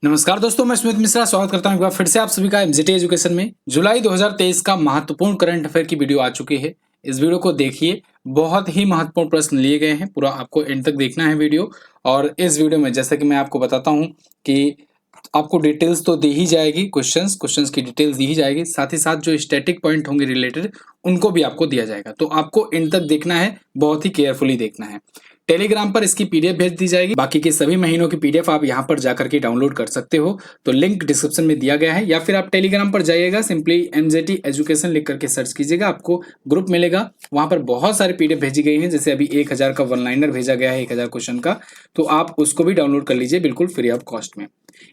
नमस्कार दोस्तों, मैं स्मित मिश्रा स्वागत करता हूं एक बार फिर से आप सभी का एमजीटी एजुकेशन में। जुलाई 2023 का महत्वपूर्ण करंट अफेयर की वीडियो आ चुकी है। इस वीडियो को देखिए, बहुत ही महत्वपूर्ण प्रश्न लिए गए हैं। पूरा आपको एंड तक देखना है वीडियो। और इस वीडियो में जैसा कि मैं आपको बताता हूं कि आपको डिटेल्स तो दी ही जाएगी, क्वेश्चंस की डिटेल्स दी ही जाएगी, साथ ही साथ जो स्टैटिक पॉइंट होंगे रिलेटेड उनको भी आपको दिया जाएगा। तो आपको एंड तक देखना है, बहुत ही केयरफुली देखना है। टेलीग्राम पर इसकी पीडीएफ भेज दी जाएगी। बाकी के सभी महीनों की पीडीएफ आप यहाँ पर जाकर के डाउनलोड कर सकते हो। तो लिंक डिस्क्रिप्शन में दिया गया है, या फिर आप टेलीग्राम पर जाइएगा, सिंपली एमजेटी एजुकेशन लिख करके सर्च कीजिएगा, आपको ग्रुप मिलेगा। वहां पर बहुत सारी पीडीएफ भेजी गई हैं, जैसे अभी 1000 का वन लाइनर भेजा गया है 1000 क्वेश्चन का। तो आप उसको भी डाउनलोड कर लीजिए बिल्कुल फ्री ऑफ कॉस्ट में।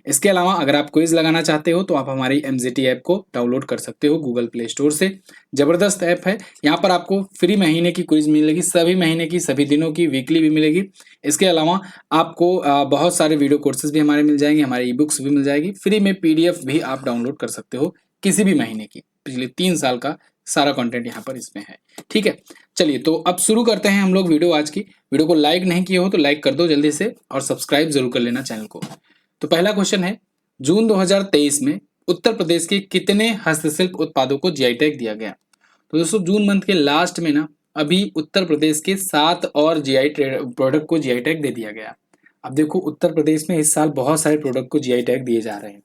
इसके अलावा अगर आप क्विज लगाना चाहते हो तो आप हमारी एमजेटी ऐप को डाउनलोड कर सकते हो गूगल प्ले स्टोर से। जबरदस्त ऐप है। यहाँ पर आपको फ्री महीने की क्विज मिलेगी, सभी महीने की, सभी दिनों की, वीकली भी मिलेगी। इसके अलावा आपको बहुत सारे वीडियो कोर्सेज भी हमारे मिल जाएंगे, हमारी ई बुक्स भी मिल जाएगी। फ्री में पीडीएफ भी आप डाउनलोड कर सकते हो किसी भी महीने की। पिछले 3 साल का सारा कंटेंट यहाँ पर इसमें है। ठीक है, चलिए तो अब शुरू करते हैं हम लोग वीडियो। आज की वीडियो को लाइक नहीं किए हो तो लाइक कर दो जल्दी से, और सब्सक्राइब जरूर कर लेना चैनल को। तो पहला क्वेश्चन है, जून 2023 में उत्तर प्रदेश के कितने हस्तशिल्प उत्पादों को जीआई टैग दिया गया? तो दोस्तों जून मंथ के लास्ट में ना अभी उत्तर प्रदेश के 7 और जीआई प्रोडक्ट को जीआई टैग दे दिया गया। अब देखो, उत्तर प्रदेश में इस साल बहुत सारे प्रोडक्ट को जीआई टैग दिए जा रहे हैं।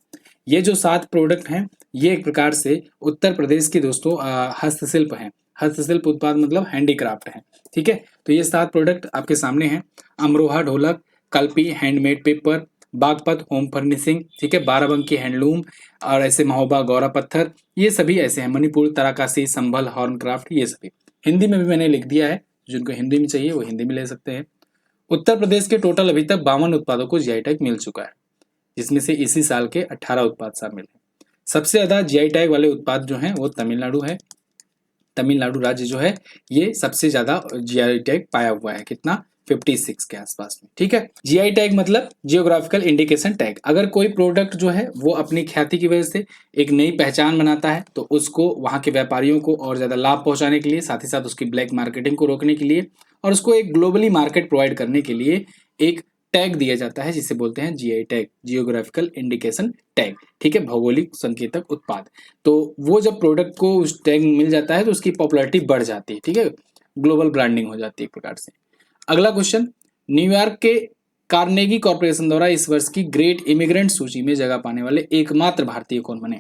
ये जो 7 प्रोडक्ट हैं, ये एक प्रकार से उत्तर प्रदेश के दोस्तों हस्तशिल्प हैं। हस्तशिल्प उत्पाद मतलब हैंडीक्राफ्ट है। ठीक है, तो ये 7 प्रोडक्ट आपके सामने हैं। अमरोहा ढोलक, Kalpi handmade paper, Baghpat home furnishing, ठीक है, बाराबंकी हैंडलूम, और ऐसे महोबा गौरा पत्थर, ये सभी ऐसे हैं। मणिपुर तराकासी, संभल हॉर्न क्राफ्ट, ये सभी हिंदी में भी मैंने लिख दिया है। जिनको हिंदी में चाहिए वो हिंदी में ले सकते हैं। उत्तर प्रदेश के टोटल अभी तक 52 उत्पादों को जीआई टैग मिल चुका है, जिसमें से इसी साल के 18 उत्पाद शामिल हैं। सबसे ज्यादा जीआई टैग वाले उत्पाद जो हैं वो तमिलनाडु है। तमिलनाडु राज्य जो है ये सबसे ज्यादा जीआई टैग पाया हुआ है। कितना? 56 के आसपास में। ठीक है, जीआई टैग मतलब जियोग्राफिकल इंडिकेशन टैग। अगर कोई प्रोडक्ट जो है वो अपनी ख्याति की वजह से एक नई पहचान बनाता है, तो उसको वहां के व्यापारियों को और ज्यादा लाभ पहुंचाने के लिए, साथ ही साथ उसकी ब्लैक मार्केटिंग को रोकने के लिए, और उसको एक ग्लोबली मार्केट प्रोवाइड करने के लिए एक टैग दिया जाता है, जिसे बोलते हैं GI tag, geographical indication tag. ठीक है, भौगोलिक संकेतक उत्पाद। तो वो जब प्रोडक्ट को उस टैग मिल जाता है तो उसकी पॉपुलैरिटी बढ़ जाती है। ठीक है, ग्लोबल ब्रांडिंग हो जाती है एक प्रकार से। अगला क्वेश्चन, न्यूयॉर्क के कार्नेगी कॉर्पोरेशन द्वारा इस वर्ष की ग्रेट इमिग्रेंट सूची में जगह पाने वाले एकमात्र भारतीय कौन बने?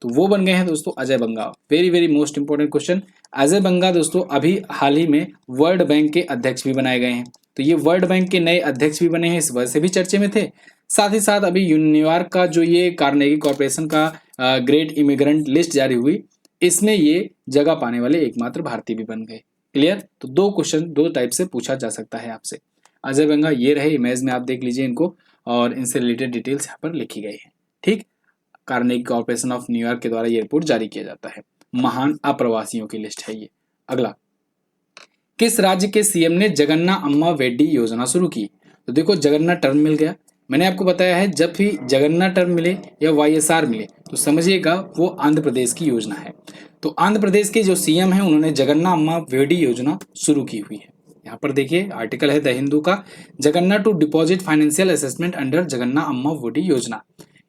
तो वो बन गए हैं दोस्तों Ajay Banga. Very very most important question. Ajay Banga दोस्तों अभी हाल ही में वर्ल्ड बैंक के अध्यक्ष भी बनाए गए हैं। तो ये वर्ल्ड बैंक के नए अध्यक्ष भी बने हैं, इस वजह से भी चर्चे में थे। साथ ही साथ अभी न्यूयॉर्क का जो ये कार्नेगी कॉर्पोरेशन का ग्रेट इमिग्रेंट लिस्ट जारी हुई, इसमें ये जगह पाने वाले एकमात्र भारतीय भी बन गए। क्लियर? तो 2 क्वेश्चन 2 टाइप से पूछा जा सकता है आपसे। अजय बंगा ये रहे, इमेज में आप देख लीजिए इनको, और इनसे रिलेटेड डिटेल्स यहाँ पर लिखी गई है। ठीक, कार्नेगी कॉर्पोरेशन ऑफ न्यूयॉर्क के द्वारा ये रिपोर्ट जारी किया जाता है। महान अप्रवासियों की लिस्ट है ये। अगला, किस राज्य के सीएम ने जगन्ना अम्मा वेड्डी योजना शुरू की? तो देखो, जगन्ना टर्म मिल गया। मैंने आपको बताया है, जब भी जगन्ना टर्म मिले या वाईएसआर मिले तो समझिएगा वो आंध्र प्रदेश की योजना है। तो आंध्र प्रदेश के जो सीएम हैं उन्होंने जगन्ना अम्मा वेड्डी योजना शुरू की हुई है। यहाँ पर देखिए आर्टिकल है द हिंदू का, Jagananna to deposit financial assessment under Jagananna Amma Vodi योजना।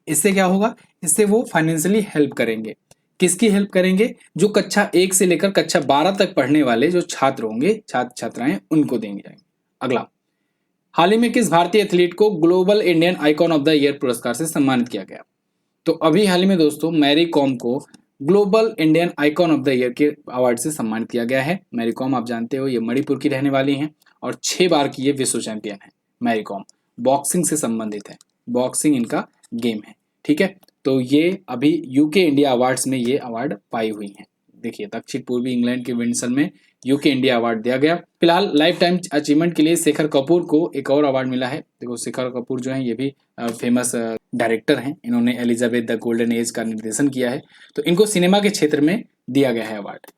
इससे क्या होगा? इससे वो फाइनेंशियली हेल्प करेंगे। किसकी हेल्प करेंगे? जो कक्षा 1 से लेकर कक्षा 12 तक पढ़ने वाले जो छात्र होंगे, छात्र छात्राएं, उनको देंगे। अगला, हाल ही में किस भारतीय एथलीट को global Indian icon of the year पुरस्कार से सम्मानित किया गया? तो अभी हाल ही में दोस्तों मैरी कॉम को global Indian icon of the year के अवार्ड से सम्मानित किया गया है। मैरी कॉम आप जानते हो ये मणिपुर की रहने वाली हैं, और 6 बार की ये विश्व चैंपियन है। मैरी कॉम बॉक्सिंग से संबंधित है, बॉक्सिंग इनका गेम है। ठीक है, तो ये अभी यूके इंडिया अवार्ड्स में ये अवार्ड पाई हुई हैं। देखिए, दक्षिण पूर्वी इंग्लैंड के विंडसर में यूके इंडिया अवार्ड दिया गया। फिलहाल लाइफ टाइम अचीवमेंट के लिए शेखर कपूर को एक और अवार्ड मिला है। देखो, शेखर कपूर जो है ये भी फेमस डायरेक्टर हैं। इन्होंने एलिजाबेथ द गोल्डन एज का निर्देशन किया है, तो इनको सिनेमा के क्षेत्र में दिया गया है अवार्ड।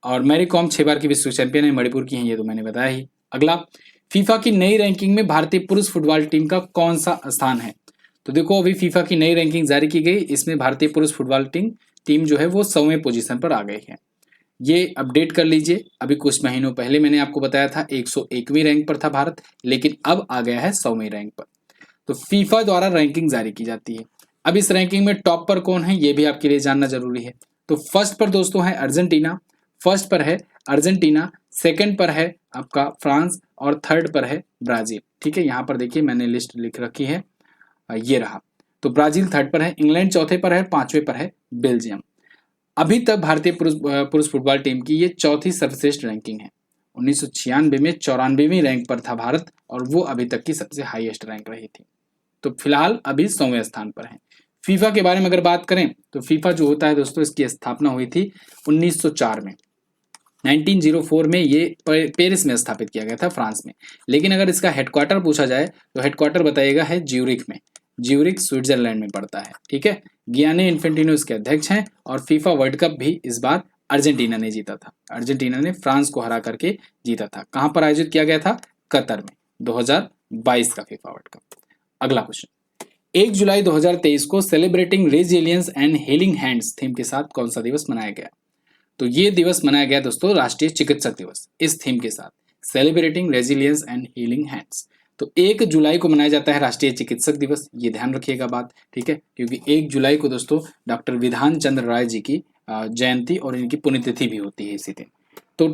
और मैरी कॉम 6 बार की विश्व चैंपियन है, मणिपुर की हैं, ये तो मैंने बताया ही। अगला, फीफा की नई रैंकिंग में भारतीय पुरुष फुटबॉल टीम का कौन सा स्थान है? तो देखो, अभी फीफा की नई रैंकिंग जारी की गई, इसमें भारतीय पुरुष फुटबॉल टीम जो है वो 100वें पोजीशन पर आ गई है। ये अपडेट कर लीजिए। अभी कुछ महीनों पहले मैंने आपको बताया था 101वीं रैंक पर था भारत, लेकिन अब आ गया है 100वें रैंक पर। तो फीफा द्वारा रैंकिंग जारी की जाती है। अब इस रैंकिंग में टॉप पर कौन है ये भी आपके लिए जानना जरूरी है। तो फर्स्ट पर दोस्तों है अर्जेंटीना, फर्स्ट पर है अर्जेंटीना, सेकंड पर है आपका फ्रांस और थर्ड पर है ब्राजील। ठीक है, यहाँ पर देखिए मैंने लिस्ट लिख रखी है, ये रहा। तो ब्राजील थर्ड पर है, इंग्लैंड चौथे पर है, पांचवें पर है बेल्जियम। अभी तक भारतीय पुरुष फुटबॉल टीम की ये चौथी सर्वश्रेष्ठ रैंकिंग है। 1996 में 94वीं रैंक पर था भारत और वो अभी तक की सबसे हाईएस्ट रैंक रही थी। तो फिलहाल अभी 100वें स्थान पर है। फीफा के बारे में अगर बात करें तो फीफा जो होता है दोस्तों, इसकी स्थापना हुई थी 1904 में। 1904 में ये पेरिस में स्थापित किया गया था, फ्रांस में। लेकिन अगर इसका हेडक्वार्टर पूछा जाए तो हेडक्वार्टर बताइएगा है ज्यूरिख में। ज्यूरिख स्विट्जरलैंड में पड़ता है। ठीक है, गियानी इन्फेंटिनो इसके अध्यक्ष हैं और फीफा वर्ल्ड कप भी इस बार अर्जेंटीना ने जीता था। अर्जेंटीना ने फ्रांस को हरा करके जीता था। कहां पर आयोजित किया गया था? कतर में, 2022 का फीफा वर्ल्ड कप। अगला क्वेश्चन, 1 जुलाई 2023 को celebrating resilience and healing hands theme के साथ कौन सा दिवस मनाया गया? तो ये दिवस मनाया गया दोस्तों राष्ट्रीय चिकित्सक दिवस, इस थीम के साथ, celebrating resilience and healing hands. तो 1 जुलाई को मनाया जाता है राष्ट्रीय चिकित्सक दिवस, ये ध्यान रखिएगा बात। ठीक है, क्योंकि 1 जुलाई को दोस्तों डॉक्टर विधान चंद्र राय जी की जयंती और इनकी पुण्यतिथि भी होती है इसी दिन। तो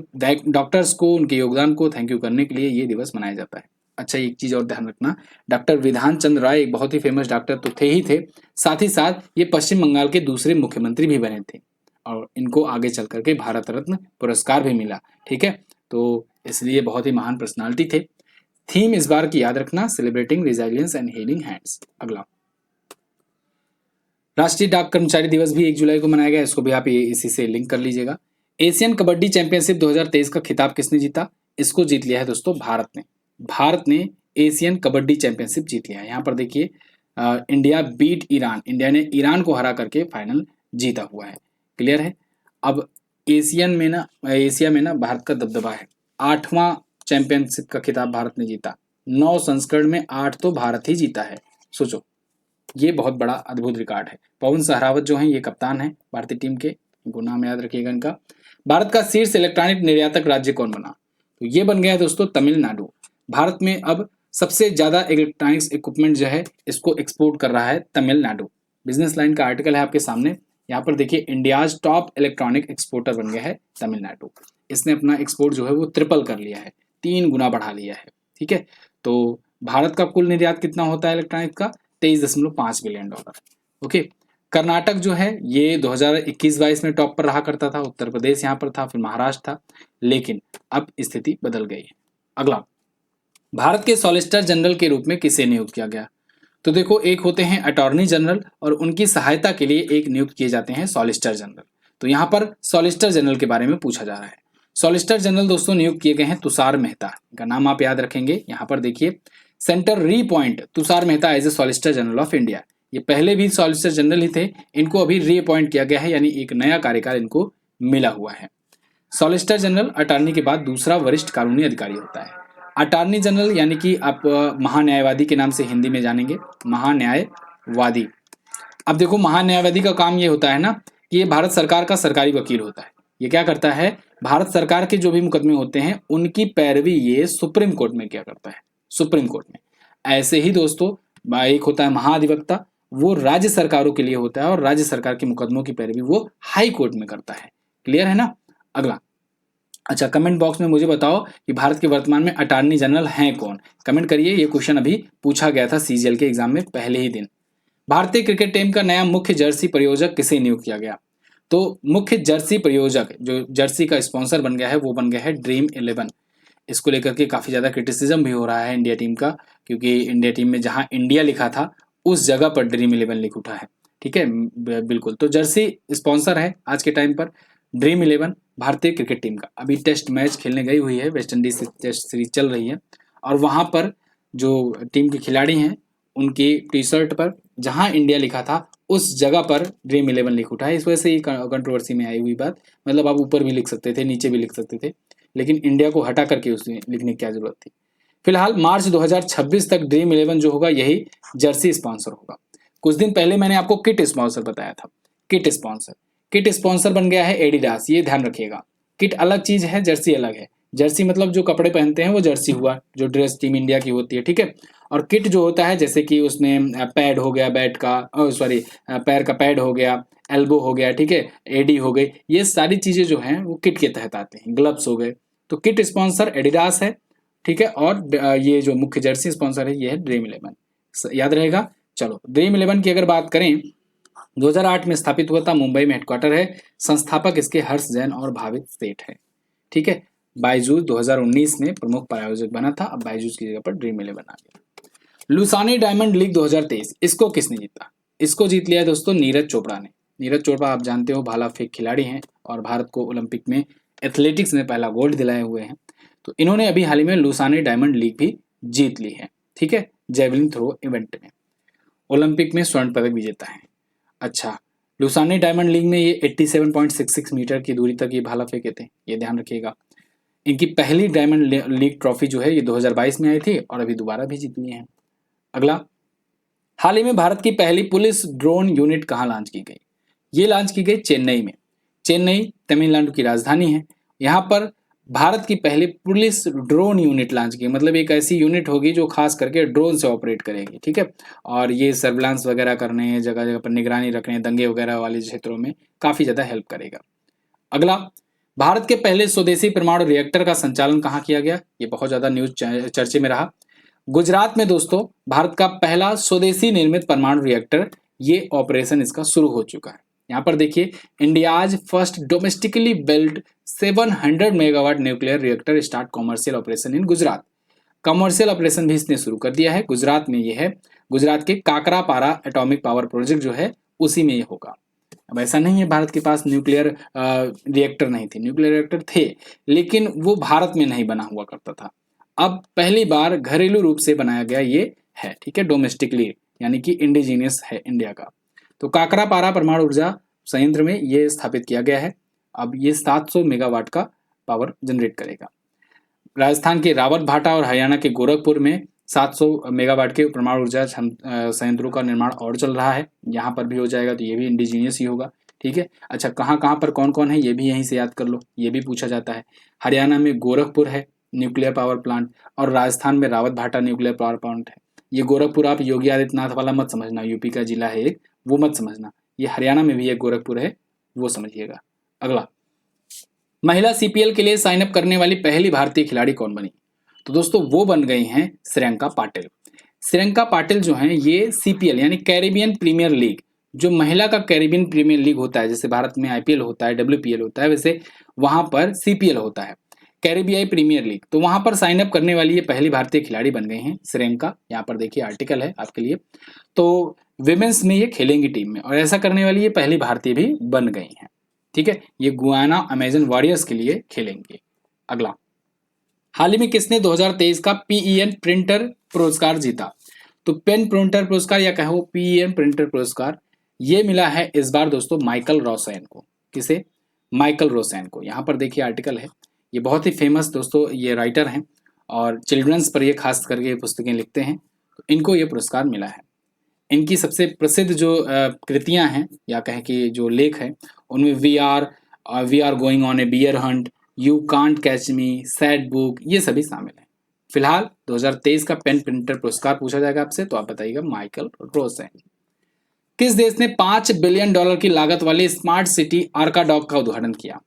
डॉक्टर्स को, उनके योगदान को थैंक यू करने के लिए ये दिवस मनाया जाता है। अच्छा, एक चीज और ध्यान रखना, डॉक्टर विधान चंद्र राय एक बहुत ही फेमस डॉक्टर तो थे ही थे, साथ ही साथ ये पश्चिम बंगाल के दूसरे मुख्यमंत्री भी बने थे और इनको आगे चल करके भारत रत्न पुरस्कार भी मिला। ठीक है, तो इसलिए बहुत ही महान पर्सनालिटी थे। थीम इस बार की याद रखना, celebrating resilience and healing hands. अगला, राष्ट्रीय डाक कर्मचारी दिवस भी 1 जुलाई को मनाया गया, इसको भी आप इसी से लिंक कर लीजिएगा। एशियन कबड्डी चैंपियनशिप 2023 का खिताब किसने जीता? इसको जीत लिया है दोस्तों भारत ने। भारत ने एशियन कबड्डी चैंपियनशिप जीत लिया है। यहाँ पर देखिए इंडिया बीट ईरान, इंडिया ने ईरान को हरा करके फाइनल जीता हुआ है। क्लियर है। अब एशिया में ना भारत का दबदबा है। 8वां चैंपियनशिप का खिताब भारत ने जीता, 9 संस्करण में 8 तो भारत ही जीता है। सोचो, ये बहुत बड़ा अद्भुत रिकॉर्ड है। पवन सहरावत जो हैं ये कप्तान है भारतीय टीम के, इनको नाम याद रखिएगा इनका। भारत का शीर्ष इलेक्ट्रॉनिक निर्यातक राज्य कौन बना? तो ये बन गया है दोस्तों तमिलनाडु। भारत में अब सबसे ज्यादा इलेक्ट्रॉनिक्स इक्विपमेंट जो है इसको एक्सपोर्ट कर रहा है तमिलनाडु। बिजनेस लाइन का आर्टिकल है आपके सामने, यहाँ पर देखिए इंडियाज टॉप इलेक्ट्रॉनिक एक्सपोर्टर बन गया है तमिलनाडु। इसने अपना एक्सपोर्ट जो है वो ट्रिपल कर लिया है, 3 गुना बढ़ा लिया है। ठीक है, तो भारत का कुल निर्यात कितना होता है इलेक्ट्रॉनिक का? 23.5 बिलियन डॉलर। ओके, कर्नाटक जो है ये 2021-22 में टॉप पर रहा करता था, उत्तर प्रदेश यहाँ पर था, फिर महाराष्ट्र था, लेकिन अब स्थिति बदल गई है। अगला, भारत के सॉलिसिटर जनरल के रूप में किसे नियुक्त किया गया? तो देखो, एक होते हैं अटॉर्नी जनरल और उनकी सहायता के लिए एक नियुक्त किए जाते हैं सॉलिसिटर जनरल। तो यहाँ पर सॉलिसिटर जनरल के बारे में पूछा जा रहा है। सॉलिसिटर जनरल दोस्तों नियुक्त किए गए हैं तुषार मेहता, इनका नाम आप याद रखेंगे। यहाँ पर देखिए centre reappoint Tushar Mehta as a solicitor general of India. ये पहले भी सॉलिसिटर जनरल ही थे, इनको अभी रीअपॉइंट किया गया है, यानी एक नया कार्यकाल इनको मिला हुआ है। सॉलिसिटर जनरल अटॉर्नी के बाद दूसरा वरिष्ठ कानूनी अधिकारी होता है। अटॉर्नी जनरल यानी कि आप महान्यायवादी के नाम से हिंदी में जानेंगे, महान्यायवादी। अब देखो, महान्यायवादी का काम ये होता है ना कि ये भारत सरकार का सरकारी वकील होता है। ये क्या करता है? भारत सरकार के जो भी मुकदमे होते हैं उनकी पैरवी ये सुप्रीम कोर्ट में क्या करता है, सुप्रीम कोर्ट में। ऐसे ही दोस्तों एक होता है महाधिवक्ता, वो राज्य सरकारों के लिए होता है और राज्य सरकार के मुकदमों की पैरवी वो हाई कोर्ट में करता है। क्लियर है ना। अगला, अच्छा, कमेंट बॉक्स में मुझे बताओ कि भारत के वर्तमान में अटॉर्नी जनरल हैं कौन? कमेंट करिए, ये क्वेश्चन अभी पूछा गया था सीजीएल के एग्जाम में पहले ही दिन। भारतीय क्रिकेट टीम का नया मुख्य जर्सी प्रयोजक किसे नियुक्त किया गया? तो मुख्य जर्सी प्रयोजक जो जर्सी का स्पॉन्सर बन गया है वो बन गया है ड्रीम 11। इसको लेकर के काफी ज्यादा क्रिटिसिज्म भी हो रहा है इंडिया टीम का, क्योंकि इंडिया टीम में जहां इंडिया लिखा था उस जगह पर ड्रीम 11 लिख उठा है। ठीक है, बिल्कुल। तो जर्सी स्पॉन्सर है आज के टाइम पर ड्रीम 11 भारतीय क्रिकेट टीम का। अभी टेस्ट मैच खेलने गई हुई है, वेस्ट इंडीज से टेस्ट सीरीज चल रही है और वहां पर जो टीम के खिलाड़ी हैं उनकी टी शर्ट पर जहां इंडिया लिखा था उस जगह पर ड्रीम 11 लिख उठा है। इस वजह से ये कंट्रोवर्सी में आई हुई बात। मतलब आप ऊपर भी लिख सकते थे, नीचे भी लिख सकते थे, लेकिन इंडिया को हटा करके उसमें लिखने की क्या जरूरत थी। फिलहाल मार्च 2026 तक ड्रीम 11 जो होगा यही जर्सी स्पॉन्सर होगा। कुछ दिन पहले मैंने आपको किट स्पॉन्सर बताया था। किट स्पॉन्सर बन गया है एडिडास, ये ध्यान रखिएगा। किट अलग चीज है, जर्सी अलग है। जर्सी मतलब जो कपड़े पहनते हैं वो जर्सी हुआ, जो ड्रेस टीम इंडिया की होती है, ठीक है। और किट जो होता है जैसे कि उसमें पैड हो गया बैट का, सॉरी पैर का पैड हो गया, एल्बो हो गया, ठीक है, एडी हो गई, ये सारी चीजें जो हैं वो किट के तहत आते हैं। ग्लव्स हो गए। तो किट स्पॉन्सर एडिडास है, ठीक है। और ये जो मुख्य जर्सी स्पॉन्सर है ये है ड्रीम इलेवन, याद रहेगा। चलो ड्रीम इलेवन की अगर बात करें, 2008 में स्थापित हुआ था, मुंबई में हेडक्वार्टर है। संस्थापक इसके हर्ष जैन और भावित सेठ है, ठीक है। बायजूस 2019 में प्रमुख प्रायोजक बना था, अब बायजूस की जगह पर ड्रीम इलेवन आ गया। लुसानी डायमंड लीग 2023, इसको किसने जीता? इसको जीत लिया दोस्तों नीरज चोपड़ा ने। नीरज चोपड़ा आप जानते हो भाला फेंक खिलाड़ी हैं और भारत को ओलंपिक में एथलेटिक्स में पहला गोल्ड दिलाए हुए हैं। तो इन्होंने अभी हाल ही में लुसानी डायमंड लीग भी जीत ली है, ठीक है, जेवलिन थ्रो इवेंट में। ओलंपिक में स्वर्ण पदक विजेता है। अच्छा, लुसानी डायमंड लीग में ये 87.66 मीटर की दूरी तक ये भाला फेंके थे, ये ध्यान रखिएगा। इनकी पहली डायमंड लीग ट्रॉफी जो है ये 2022 में आई थी और अभी दोबारा भी जीत लिए हैं। अगला, हाल ही में भारत की पहली पुलिस ड्रोन यूनिट कहाँ लॉन्च की गई? ये लॉन्च की गई चेन्नई में। चेन्नई तमिलनाडु की राजधानी है। यहाँ पर भारत की पहली पुलिस ड्रोन यूनिट लॉन्च की, मतलब एक ऐसी यूनिट होगी जो खास करके ड्रोन से ऑपरेट करेगी, ठीक है। और ये सर्विलांस वगैरह करने, जगह जगह पर निगरानी रखने, दंगे वगैरह वाले क्षेत्रों में काफी ज्यादा हेल्प करेगा। अगला, भारत के पहले स्वदेशी परमाणु रिएक्टर का संचालन कहाँ किया गया? ये बहुत ज्यादा न्यूज चर्चे में रहा। गुजरात में दोस्तों भारत का पहला स्वदेशी निर्मित परमाणु रिएक्टर, ये ऑपरेशन इसका शुरू हो चुका है। यहाँ पर देखिए, India's first domestically built 700 megawatt nuclear reactor start commercial operation in Gujarat. Commercial operation भी इसने शुरू कर दिया है। गुजरात में ये है, गुजरात के काकरापारा एटॉमिक पावर प्रोजेक्ट जो है उसी में ये होगा। अब ऐसा नहीं है भारत के पास न्यूक्लियर रिएक्टर नहीं थे, न्यूक्लियर रिएक्टर थे, लेकिन वो भारत में नहीं बना हुआ करता था। अब पहली बार घरेलू रूप से बनाया गया ये है, ठीक है, डोमेस्टिकली, यानी कि इंडिजीनियस है इंडिया का। तो काकरापारा परमाणु ऊर्जा संयंत्र में ये स्थापित किया गया है। अब ये 700 मेगावाट का पावर जनरेट करेगा। राजस्थान के रावत भाटा और हरियाणा के गोरखपुर में 700 मेगावाट के परमाणु ऊर्जा संयंत्रों का निर्माण और चल रहा है। यहाँ पर भी हो जाएगा तो ये भी इंडिजीनियस ही होगा, ठीक है। अच्छा, कहाँ कहाँ पर कौन कौन है ये भी यहीं से याद कर लो, ये भी पूछा जाता है। हरियाणा में गोरखपुर है न्यूक्लियर पावर प्लांट, और राजस्थान में रावत भाटा न्यूक्लियर पावर प्लांट है। ये गोरखपुर आप योगी आदित्यनाथ वाला मत समझना, यूपी का जिला है एक, वो मत समझना। ये हरियाणा में भी एक गोरखपुर है, वो समझिएगा। अगला, महिला सीपीएल के लिए साइन अप करने वाली पहली भारतीय खिलाड़ी कौन बनी? तो दोस्तों वो बन गई हैं श्रियंका पाटिल। श्रियंका पाटिल जो हैं ये सीपीएल यानी कैरिबियन प्रीमियर लीग, जो महिला का कैरिबियन प्रीमियर लीग होता है, जैसे भारत में आईपीएल होता है, डब्ल्यूपीएल होता है, वैसे वहां पर सीपीएल होता है, कैरिबियाई प्रीमियर लीग। तो वहां पर साइन अप करने वाली ये पहली भारतीय खिलाड़ी बन गई हैं श्रियंका। यहाँ पर देखिए आर्टिकल है आपके लिए। तो विमेंस में ये खेलेंगी टीम में, और ऐसा करने वाली ये पहली भारतीय भी बन गई हैं, ठीक है। ये गुयाना अमेजन वॉरियर्स के लिए खेलेंगे। अगला, हाल ही में किसने 2023 का पीईएन प्रिंटर पुरस्कार जीता? तो पेन प्रिंटर पुरस्कार या कहो पीईएन प्रिंटर पुरस्कार, ये मिला है इस बार दोस्तों माइकल रोसैन को। किसे? माइकल रोसैन को। यहाँ पर देखिए आर्टिकल है, ये बहुत ही फेमस दोस्तों ये राइटर हैं और चिल्ड्रंस पर ये खास करके पुस्तकें लिखते हैं, तो इनको ये पुरस्कार मिला है। इनकी सबसे प्रसिद्ध जो कृतियां हैं या कहें कि जो लेख हैं, उनमें we are going on a bear hunt, you can't catch me, sad book, ये सभी शामिल हैं। फिलहाल 2023 का पेन प्रिंटर पुरस्कार पूछा जाएगा आपसे, तो आप बताइएगा माइकल रोसैन। किस देश ने $5 बिलियन की लागत वाली स्मार्ट सिटी आर्काडॉग का उद्घाटन किया?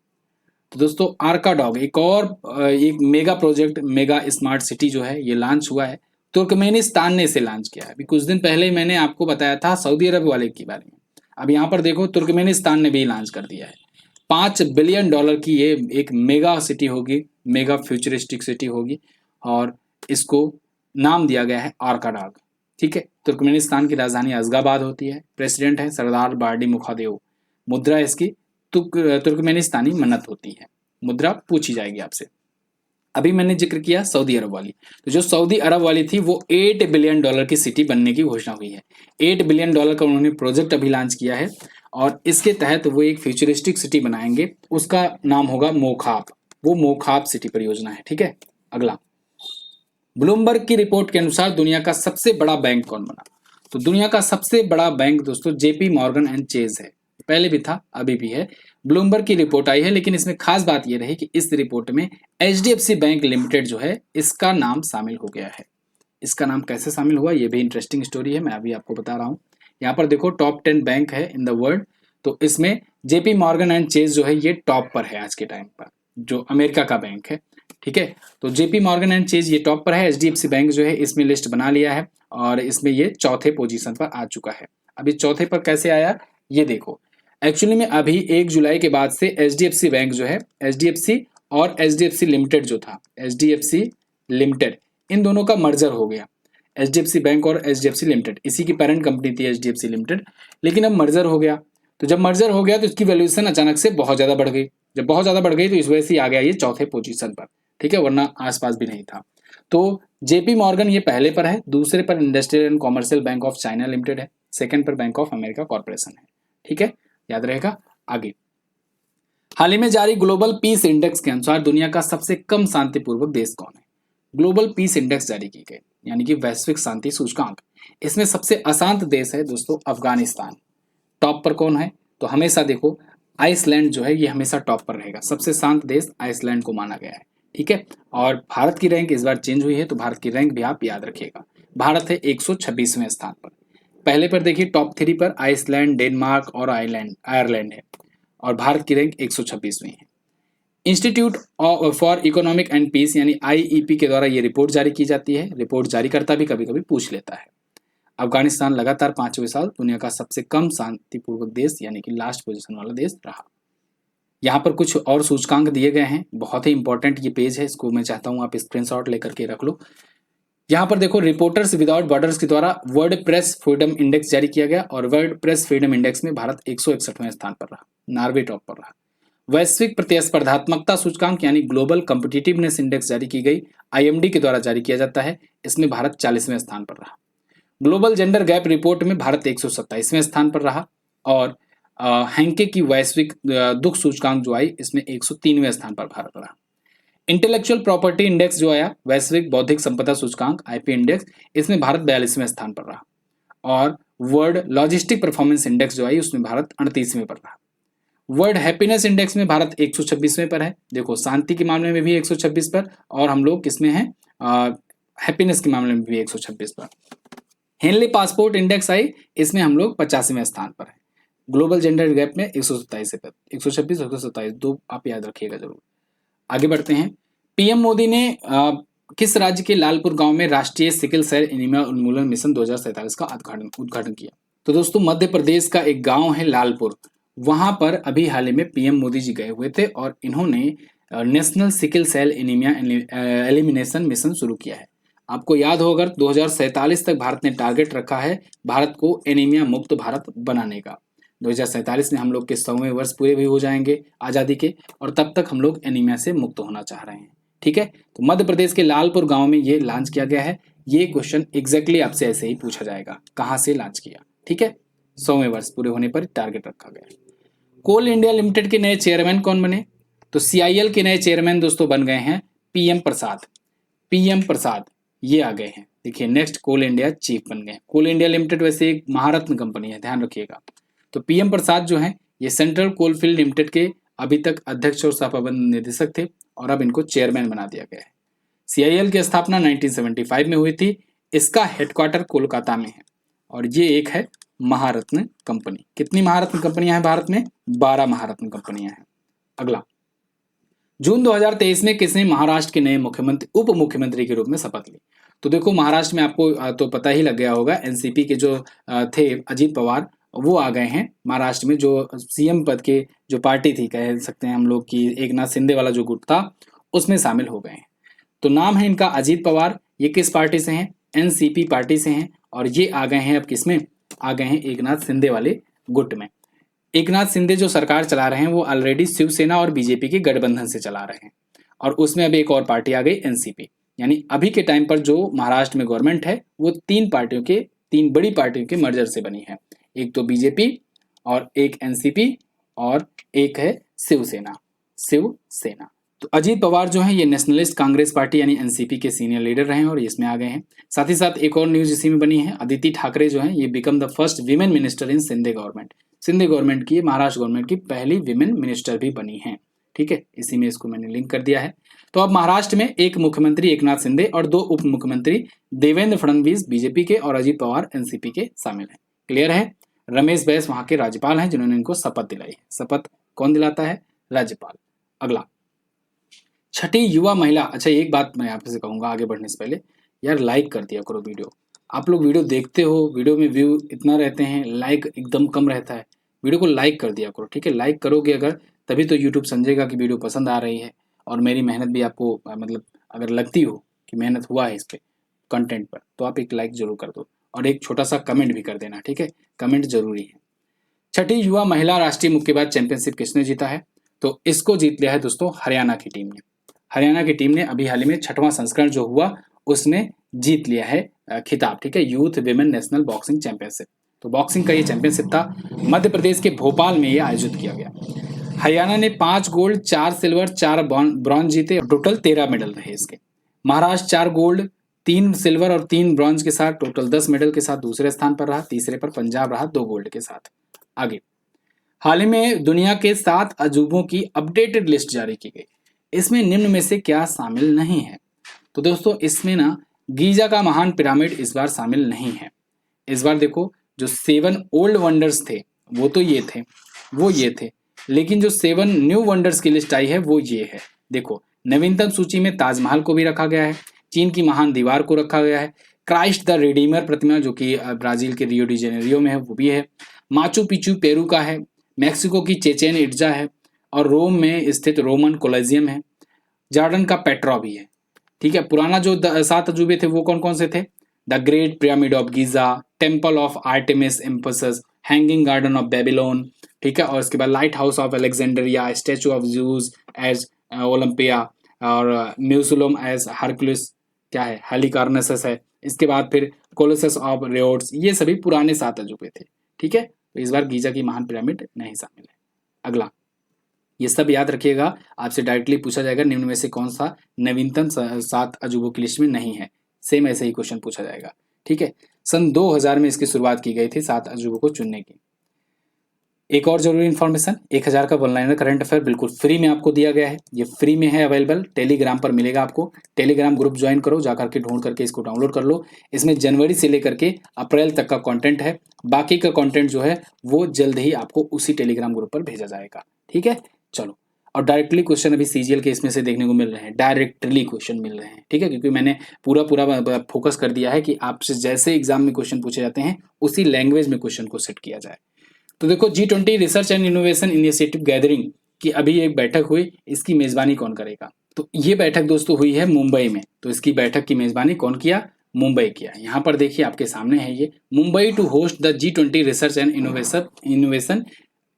तो दोस्तों आर्काडॉग एक mega project, mega smart city जो है ये लॉन्च हुआ है। तुर्कमेनिस्तान ने इसे लॉन्च किया है। अभी कुछ दिन पहले मैंने आपको बताया था सऊदी अरब वाले के बारे में, अब यहाँ पर देखो तुर्कमेनिस्तान ने भी लॉन्च कर दिया है। $5 बिलियन की ये एक मेगा सिटी होगी, मेगा फ्यूचरिस्टिक सिटी होगी, और इसको नाम दिया गया है आर्काडॉग, ठीक है। तुर्कमेनिस्तान की राजधानी अजगाबाद होती है। प्रेसिडेंट है सरदार बार्डी मुखादेव। मुद्रा इसकी तुर्कमेनिस्तानी मन्नत होती है। मुद्रा पूछी जाएगी आपसे। अभी मैंने जिक्र किया सऊदी अरब वाली, तो जो सऊदी अरब वाली थी वो $8 बिलियन की सिटी बनने की घोषणा हुई है। $8 बिलियन का उन्होंने प्रोजेक्ट अभी लॉन्च किया है, और इसके तहत वो एक फ्यूचरिस्टिक सिटी बनाएंगे, उसका नाम होगा मोखाप। वो मोखाप सिटी परियोजना है, ठीक है। अगला, ब्लूमबर्ग की रिपोर्ट के अनुसार दुनिया का सबसे बड़ा बैंक कौन बना? तो दुनिया का सबसे बड़ा बैंक दोस्तों जेपी मॉर्गन एंड चेज है। पहले भी था, अभी भी है। ब्लूमबर्ग की रिपोर्ट आई है, लेकिन इसमें खास बात यह रही कि इस रिपोर्ट में HDFC बैंक लिमिटेड जो है इसका नाम शामिल हो गया है। इसका नाम कैसे शामिल हुआ, ये भी इंटरेस्टिंग स्टोरी है, मैं अभी आपको बता रहा हूँ। यहाँ पर देखो टॉप 10 बैंक है इन द वर्ल्ड, तो इसमें JP मॉर्गन एंड चेज जो है ये टॉप पर है आज के टाइम पर, जो अमेरिका का बैंक है। ठीक है, तो JP मॉर्गन एंड चेज ये टॉप पर है, HDFC बैंक जो है इसमें लिस्ट बना लिया है और इसमें ये चौथे पोजीशन पर आ चुका है। अभी चौथे पर कैसे आया ये देखो, एक्चुअली में अभी 1 जुलाई के बाद से HDFC बैंक जो है, HDFC और HDFC लिमिटेड जो था, HDFC लिमिटेड, इन दोनों का मर्जर हो गया। HDFC बैंक और HDFC लिमिटेड, इसी की पेरेंट कंपनी थी HDFC लिमिटेड, लेकिन अब मर्जर हो गया। तो जब मर्जर हो गया तो इसकी वैल्यूएशन अचानक से बहुत ज्यादा बढ़ गई। जब बहुत ज्यादा बढ़ गई तो इस वजह से आ गया ये चौथे पोजीशन पर। ठीक है, वरना आसपास भी नहीं था। तो JP मॉर्गन ये पहले पर है, दूसरे पर industrial and commercial bank of China limited है, सेकंड पर बैंक ऑफ अमेरिका कॉर्पोरेशन है। ठीक है, याद रहेगा। आगे, हाल ही में जारी ग्लोबल पीस इंडेक्स के अनुसार दुनिया का सबसे कम शांतिपूर्वक देश कौन है? ग्लोबल पीस इंडेक्स जारी की गई, यानी कि वैश्विक शांति सूचकांक। इसमें सबसे अशांत देश है दोस्तों अफगानिस्तान। टॉप पर कौन है? तो हमेशा देखो आइसलैंड जो है ये हमेशा टॉप पर रहेगा, सबसे शांत देश आइसलैंड को माना गया है। ठीक है, और भारत की रैंक इस बार चेंज हुई है, तो भारत की रैंक भी आप याद रखिएगा। भारत है 126वें स्थान पर। पहले पर देखिए टॉप 3 पर आइसलैंड, डेनमार्क और आयरलैंड है, और भारत की रैंक 126वीं है। Institute for economic and peace यानी IEP के द्वारा ये रिपोर्ट जारी की जाती है। रिपोर्ट जारी करता भी कभी कभी पूछ लेता है। अफगानिस्तान लगातार 5वें साल दुनिया का सबसे कम शांतिपूर्वक देश यानी कि लास्ट पोजीशन वाला देश रहा। यहाँ पर कुछ और सूचकांक दिए गए हैं, बहुत ही इंपॉर्टेंट ये पेज है, इसको मैं चाहता हूँ आप स्क्रीनशॉट लेकर के रख लो। यहाँ पर देखो रिपोर्टर्स विदाउट बॉर्डर्स के द्वारा वर्ल्ड प्रेस फ्रीडम इंडेक्स जारी किया गया, और वर्ल्ड प्रेस फ्रीडम इंडेक्स में भारत 161वें स्थान पर रहा, नॉर्वे टॉप पर रहा। वैश्विक प्रतिस्पर्धात्मकता सूचकांक यानी ग्लोबल कॉम्पिटिटिवनेस इंडेक्स जारी की गई, IMD के द्वारा जारी किया जाता है, इसमें भारत 40वें स्थान पर रहा। ग्लोबल जेंडर गैप रिपोर्ट में भारत 127वें स्थान पर रहा, और हैंके की वैश्विक दुख सूचकांक जो आई इसमें 103वें स्थान पर भारत रहा। इंटेलेक्चुअल प्रॉपर्टी इंडेक्स जो आया, वैश्विक बौद्धिक संपदा सूचकांक IP इंडेक्स, इसमें भारत 42वें स्थान पर रहा, और वर्ल्ड लॉजिस्टिक परफॉर्मेंस इंडेक्स जो आई उसमें भारत 38वें पर रहा। वर्ल्ड हैप्पीनेस इंडेक्स में भारत 126वें पर है। देखो शांति के मामले में भी 126 पर, और हम लोग किसमें हैं, हैप्पीनेस के मामले में भी 126 पर। हेनली पासपोर्ट इंडेक्स आई, इसमें हम लोग 85वें स्थान पर है। ग्लोबल जेंडर गैप में 127 पर, 126 और 127 दो आप याद रखिएगा जरूर। आगे बढ़ते हैं। PM मोदी ने किस राज्य के लालपुर गांव में राष्ट्रीय सिकल सेल एनीमिया उन्मूलन मिशन 2047 का उद्घाटन किया? तो दोस्तों मध्य प्रदेश का एक गांव है लालपुर, वहां पर अभी हाल ही में PM मोदी जी गए हुए थे, और इन्होंने national sickle cell anaemia elimination mission शुरू किया है। आपको याद हो अगर 2047 तक भारत ने टारगेट रखा है भारत को एनीमिया मुक्त भारत बनाने का। 2047 में हम लोग के 100वें वर्ष पूरे भी हो जाएंगे आज़ादी के, और तब तक हम लोग एनीमिया से मुक्त होना चाह रहे हैं। ठीक है, तो मध्य प्रदेश के लालपुर गांव में ये लॉन्च किया गया है। ये क्वेश्चन एग्जैक्टली आपसे ऐसे ही पूछा जाएगा, कहाँ से लॉन्च किया। ठीक है, 100वें वर्ष पूरे होने पर टारगेट रखा गया। कोल इंडिया लिमिटेड के नए चेयरमैन कौन बने? तो CIL के नए चेयरमैन दोस्तों बन गए हैं PM प्रसाद। PM प्रसाद ये आ गए हैं। देखिए नेक्स्ट कोल इंडिया चीफ बन गए। कोल इंडिया लिमिटेड वैसे एक महारत्न कंपनी है, ध्यान रखिएगा। तो PM प्रसाद जो है ये सेंट्रल कोलफील्ड लिमिटेड के अभी तक अध्यक्ष और सह प्रबंध निदेशक थे, और अब इनको चेयरमैन बना दिया गया है। CIL की स्थापना 1975 में हुई थी। इसका हेडक्वार्टर कोलकाता में है, और ये एक है महारत्न कंपनी। कितनी महारत्न कंपनियां हैं भारत में? 12 महारत्न कंपनियां हैं। अगला, जून 2023 में किसने महाराष्ट्र के नए मुख्यमंत्री उप मुख्यमंत्री के रूप में शपथ ली? तो देखो महाराष्ट्र में आपको तो पता ही लग गया होगा, NCP के जो थे अजीत पवार, वो आ गए हैं महाराष्ट्र में। जो CM पद के जो पार्टी थी, कह सकते हैं हम लोग कि एकनाथ शिंदे वाला जो गुट था, उसमें शामिल हो गए हैं। तो नाम है इनका अजीत पवार। ये किस पार्टी से हैं? NCP पार्टी से हैं, और ये आ गए हैं अब किसमें? आ गए हैं एकनाथ शिंदे वाले गुट में। एकनाथ शिंदे जो सरकार चला रहे हैं वो ऑलरेडी शिवसेना और BJP के गठबंधन से चला रहे हैं, और उसमें अब एक और पार्टी आ गई NCP। यानी अभी के टाइम पर जो महाराष्ट्र में गवर्नमेंट है वो तीन बड़ी पार्टियों के मर्जर से बनी है। एक तो BJP, और एक NCP, और एक है शिवसेना। तो अजीत पवार जो है ये नेशनलिस्ट कांग्रेस पार्टी यानी NCP के सीनियर लीडर रहे हैं, और इसमें आ गए हैं। साथ ही साथ एक और न्यूज इसी में बनी है, अदिति ठाकरे जो है ये become the first women minister in Shinde government. Sindh government की, महाराष्ट्र गवर्नमेंट की पहली विमेन मिनिस्टर भी बनी हैं। ठीक है, इसी में इसको मैंने लिंक कर दिया है। तो अब महाराष्ट्र में एक मुख्यमंत्री एकनाथ शिंदे और 2 उप मुख्यमंत्री देवेंद्र फडणवीस बीजेपी के और अजित पवार एनसीपी के शामिल हैं। क्लियर है। रमेश बैस वहां के राज्यपाल हैं जिन्होंने इनको शपथ दिलाई है। शपथ कौन दिलाता है? राज्यपाल। अगला, छठी युवा महिला। अच्छा, एक बात मैं आपसे कहूंगा आगे बढ़ने से पहले, यार लाइक कर दिया करो वीडियो। आप लोग वीडियो देखते हो, वीडियो में व्यू इतना रहते हैं, लाइक एकदम कम रहता है। वीडियो को लाइक कर दिया करो, ठीक है। लाइक करोगे अगर, तभी तो यूट्यूब समझेगा कि वीडियो पसंद आ रही है और मेरी मेहनत भी आपको मतलब अगर लगती हो कि मेहनत हुआ है इस पे कंटेंट पर, तो आप एक लाइक जरूर कर दो और एक छोटा सा कमेंट भी कर देना, ठीक है। कमेंट जरूरी है। छठी युवा महिला राष्ट्रीय मुक्केबाज चैंपियनशिप किसने जीता है? तो इसको जीत लिया है दोस्तों हरियाणा की टीम ने। हरियाणा की टीम ने अभी हाल ही में 6वां संस्करण जो हुआ उसमें जीत लिया है खिताब, ठीक है। Youth women national boxing championship. तो बॉक्सिंग का ये चैंपियनशिप था, मध्य प्रदेश के भोपाल में ये आयोजित किया गया। हरियाणा ने 5 गोल्ड, 4 सिल्वर, 4 ब्रॉन्ज जीते, टोटल 13 मेडल रहे इसके। महाराष्ट्र 4 गोल्ड, 3 सिल्वर और 3 ब्रॉन्ज के साथ टोटल 10 मेडल के साथ दूसरे स्थान पर रहा। तीसरे पर पंजाब रहा 2 गोल्ड के साथ। आगे, हाल ही में दुनिया के 7 अजूबों की अपडेटेड लिस्ट जारी की गई। इसमें निम्न में से क्या शामिल नहीं है? तो दोस्तों इसमें ना गीजा का महान पिरामिड इस बार शामिल नहीं है। इस बार देखो, जो 7 ओल्ड वंडर्स थे वो तो ये थे, लेकिन जो 7 न्यू वंडर्स की लिस्ट आई है वो ये है। देखो, नवीनतम सूची में ताजमहल को भी रखा गया है, चीन की महान दीवार को रखा गया है, क्राइस्ट द रिडीमर प्रतिमा जो कि ब्राजील के रियो डी जेनेरियो में है वो भी है, माचू पिचू पेरू का है, मैक्सिको की चेचेन इट्जा है और रोम में स्थित रोमन कोलोजियम है, जॉर्डन का पेट्रा भी है। ठीक है। पुराना जो 7 अजूबे थे वो कौन कौन से थे? The great pyramid of Giza, temple of Artemis Ephesus, hanging garden of Babylon, ठीक है। और इसके बाद lighthouse of Alexandria, statue of Zeus at Olympia और म्यूसुलम एज हरकुलिस, क्या है, हेलिकार्नसस है। इसके बाद फिर कोलोसस ऑफ रेड्स, ये सभी पुराने 7 अजूबे थे। ठीक है। तो इस बार गीजा की महान पिरामिड नहीं शामिल है। अगला, ये सब याद रखिएगा, आपसे डायरेक्टली पूछा जाएगा निम्न में से कौन सा नवीनतम 7 अजूबों की लिस्ट में नहीं है। सेम ऐसे ही क्वेश्चन पूछा जाएगा। ठीक है। सन 2000 में इसकी शुरुआत की गई थी 7 अजूबों को चुनने की। एक और जरूरी इन्फॉर्मेशन, 1000 का वन लाइनर करंट अफेयर बिल्कुल फ्री में आपको दिया गया है। ये फ्री में है अवेलेबल, टेलीग्राम पर मिलेगा आपको। टेलीग्राम ग्रुप ज्वाइन करो, जाकर के ढूंढ करके इसको डाउनलोड कर लो। इसमें जनवरी से लेकर के अप्रैल तक का कंटेंट है, बाकी का कंटेंट जो है वो जल्द ही आपको उसी टेलीग्राम ग्रुप पर भेजा जाएगा। ठीक है। चलो, और डायरेक्टली क्वेश्चन अभी सीजीएल के इसमें से देखने को मिल रहे हैं, डायरेक्टली क्वेश्चन मिल रहे हैं। ठीक है, क्योंकि मैंने पूरा फोकस कर दिया है कि आपसे जैसे एग्जाम में क्वेश्चन पूछे जाते हैं उसी लैंग्वेज में क्वेश्चन को सेट किया जाए। तो देखो, G20 research and innovation initiative gathering की अभी एक बैठक हुई, इसकी मेजबानी कौन करेगा? तो ये बैठक दोस्तों हुई है मुंबई में। तो इसकी बैठक की मेजबानी कौन किया? मुंबई किया। यहाँ पर देखिए आपके सामने है ये, Mumbai to host the G20 research and innovation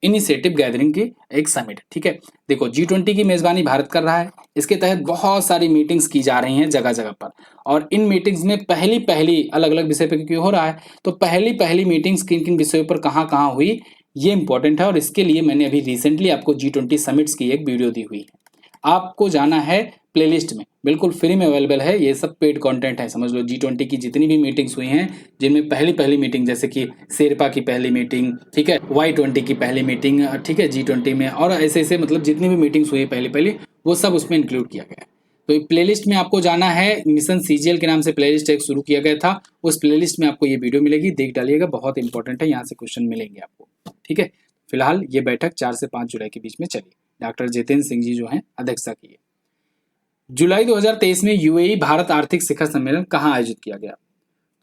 initiative gathering की एक समिट। ठीक है। देखो, G20 की मेजबानी भारत कर रहा है। इसके तहत बहुत सारी मीटिंग्स की जा रही हैं जगह जगह पर, और इन मीटिंग्स में पहली अलग अलग विषय पर क्यों हो रहा है, तो पहली मीटिंग्स किन किन विषयों पर कहाँ कहाँ हुई, ये इंपॉर्टेंट है। और इसके लिए मैंने अभी रिसेंटली आपको G20 समिट्स की एक वीडियो दी हुई है। आपको जाना है प्लेलिस्ट में, बिल्कुल फ्री में अवेलेबल है। ये सब पेड कंटेंट है, समझ लो। G20 की जितनी भी मीटिंग्स हुई हैं, जिनमें पहली मीटिंग जैसे कि शेरपा की पहली मीटिंग, ठीक है, Y20 की पहली मीटिंग, ठीक है, G20 में, और ऐसे मतलब जितनी भी मीटिंग्स हुई पहली वो सब उसमें इंक्लूड किया गया है। तो प्लेलिस्ट में आपको जाना है, मिशन सीजीएल के नाम से प्लेलिस्ट एक शुरू किया गया था, उस प्लेलिस्ट में आपको ये वीडियो मिलेगी, देख डालिएगा, बहुत इंपॉर्टेंट है, यहाँ से क्वेश्चन मिलेंगे आपको। ठीक है। फिलहाल ये बैठक 4 से 5 जुलाई के बीच में चली। डॉक्टर जितेंद्र सिंह जी जो हैं अध्यक्षता की है। जुलाई 2023 में यूएई भारत आर्थिक शिखर सम्मेलन कहाँ आयोजित किया गया?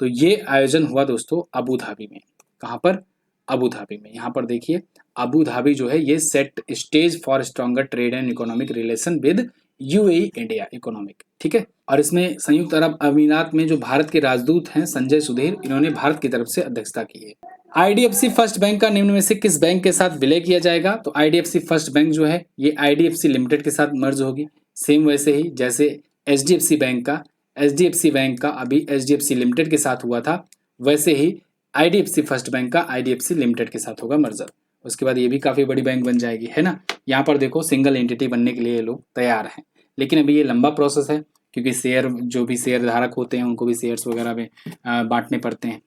तो ये आयोजन हुआ दोस्तों अबू धाबी में। कहाँ पर? अबू धाबी में। यहाँ पर देखिए, अबू धाबी जो है ये set stage for stronger trade and economic relation with UAE India economic. ठीक है। और इसमें संयुक्त अरब अमीरात में जो भारत के राजदूत हैं संजय सुधीर, इन्होंने भारत की तरफ से अध्यक्षता की है। आईडीएफसी फर्स्ट बैंक का निम्न में से किस बैंक के साथ विलय किया जाएगा? तो आईडीएफसी फर्स्ट बैंक जो है ये आईडीएफसी लिमिटेड के साथ मर्ज होगी। सेम वैसे ही जैसे एचडीएफसी बैंक का अभी एचडीएफसी लिमिटेड के साथ हुआ था, वैसे ही आईडीएफसी फर्स्ट बैंक का आईडीएफसी लिमिटेड के साथ होगा मर्जर। उसके बाद ये भी काफी बड़ी बैंक बन जाएगी, है ना। यहाँ पर देखो, सिंगल एंटिटी बनने के लिए ये लोग तैयार हैं, लेकिन अभी ये लंबा प्रोसेस है, क्योंकि शेयर जो भी शेयर धारक होते हैं उनको भी शेयर्स वगैरह में बांटने पड़ते हैं।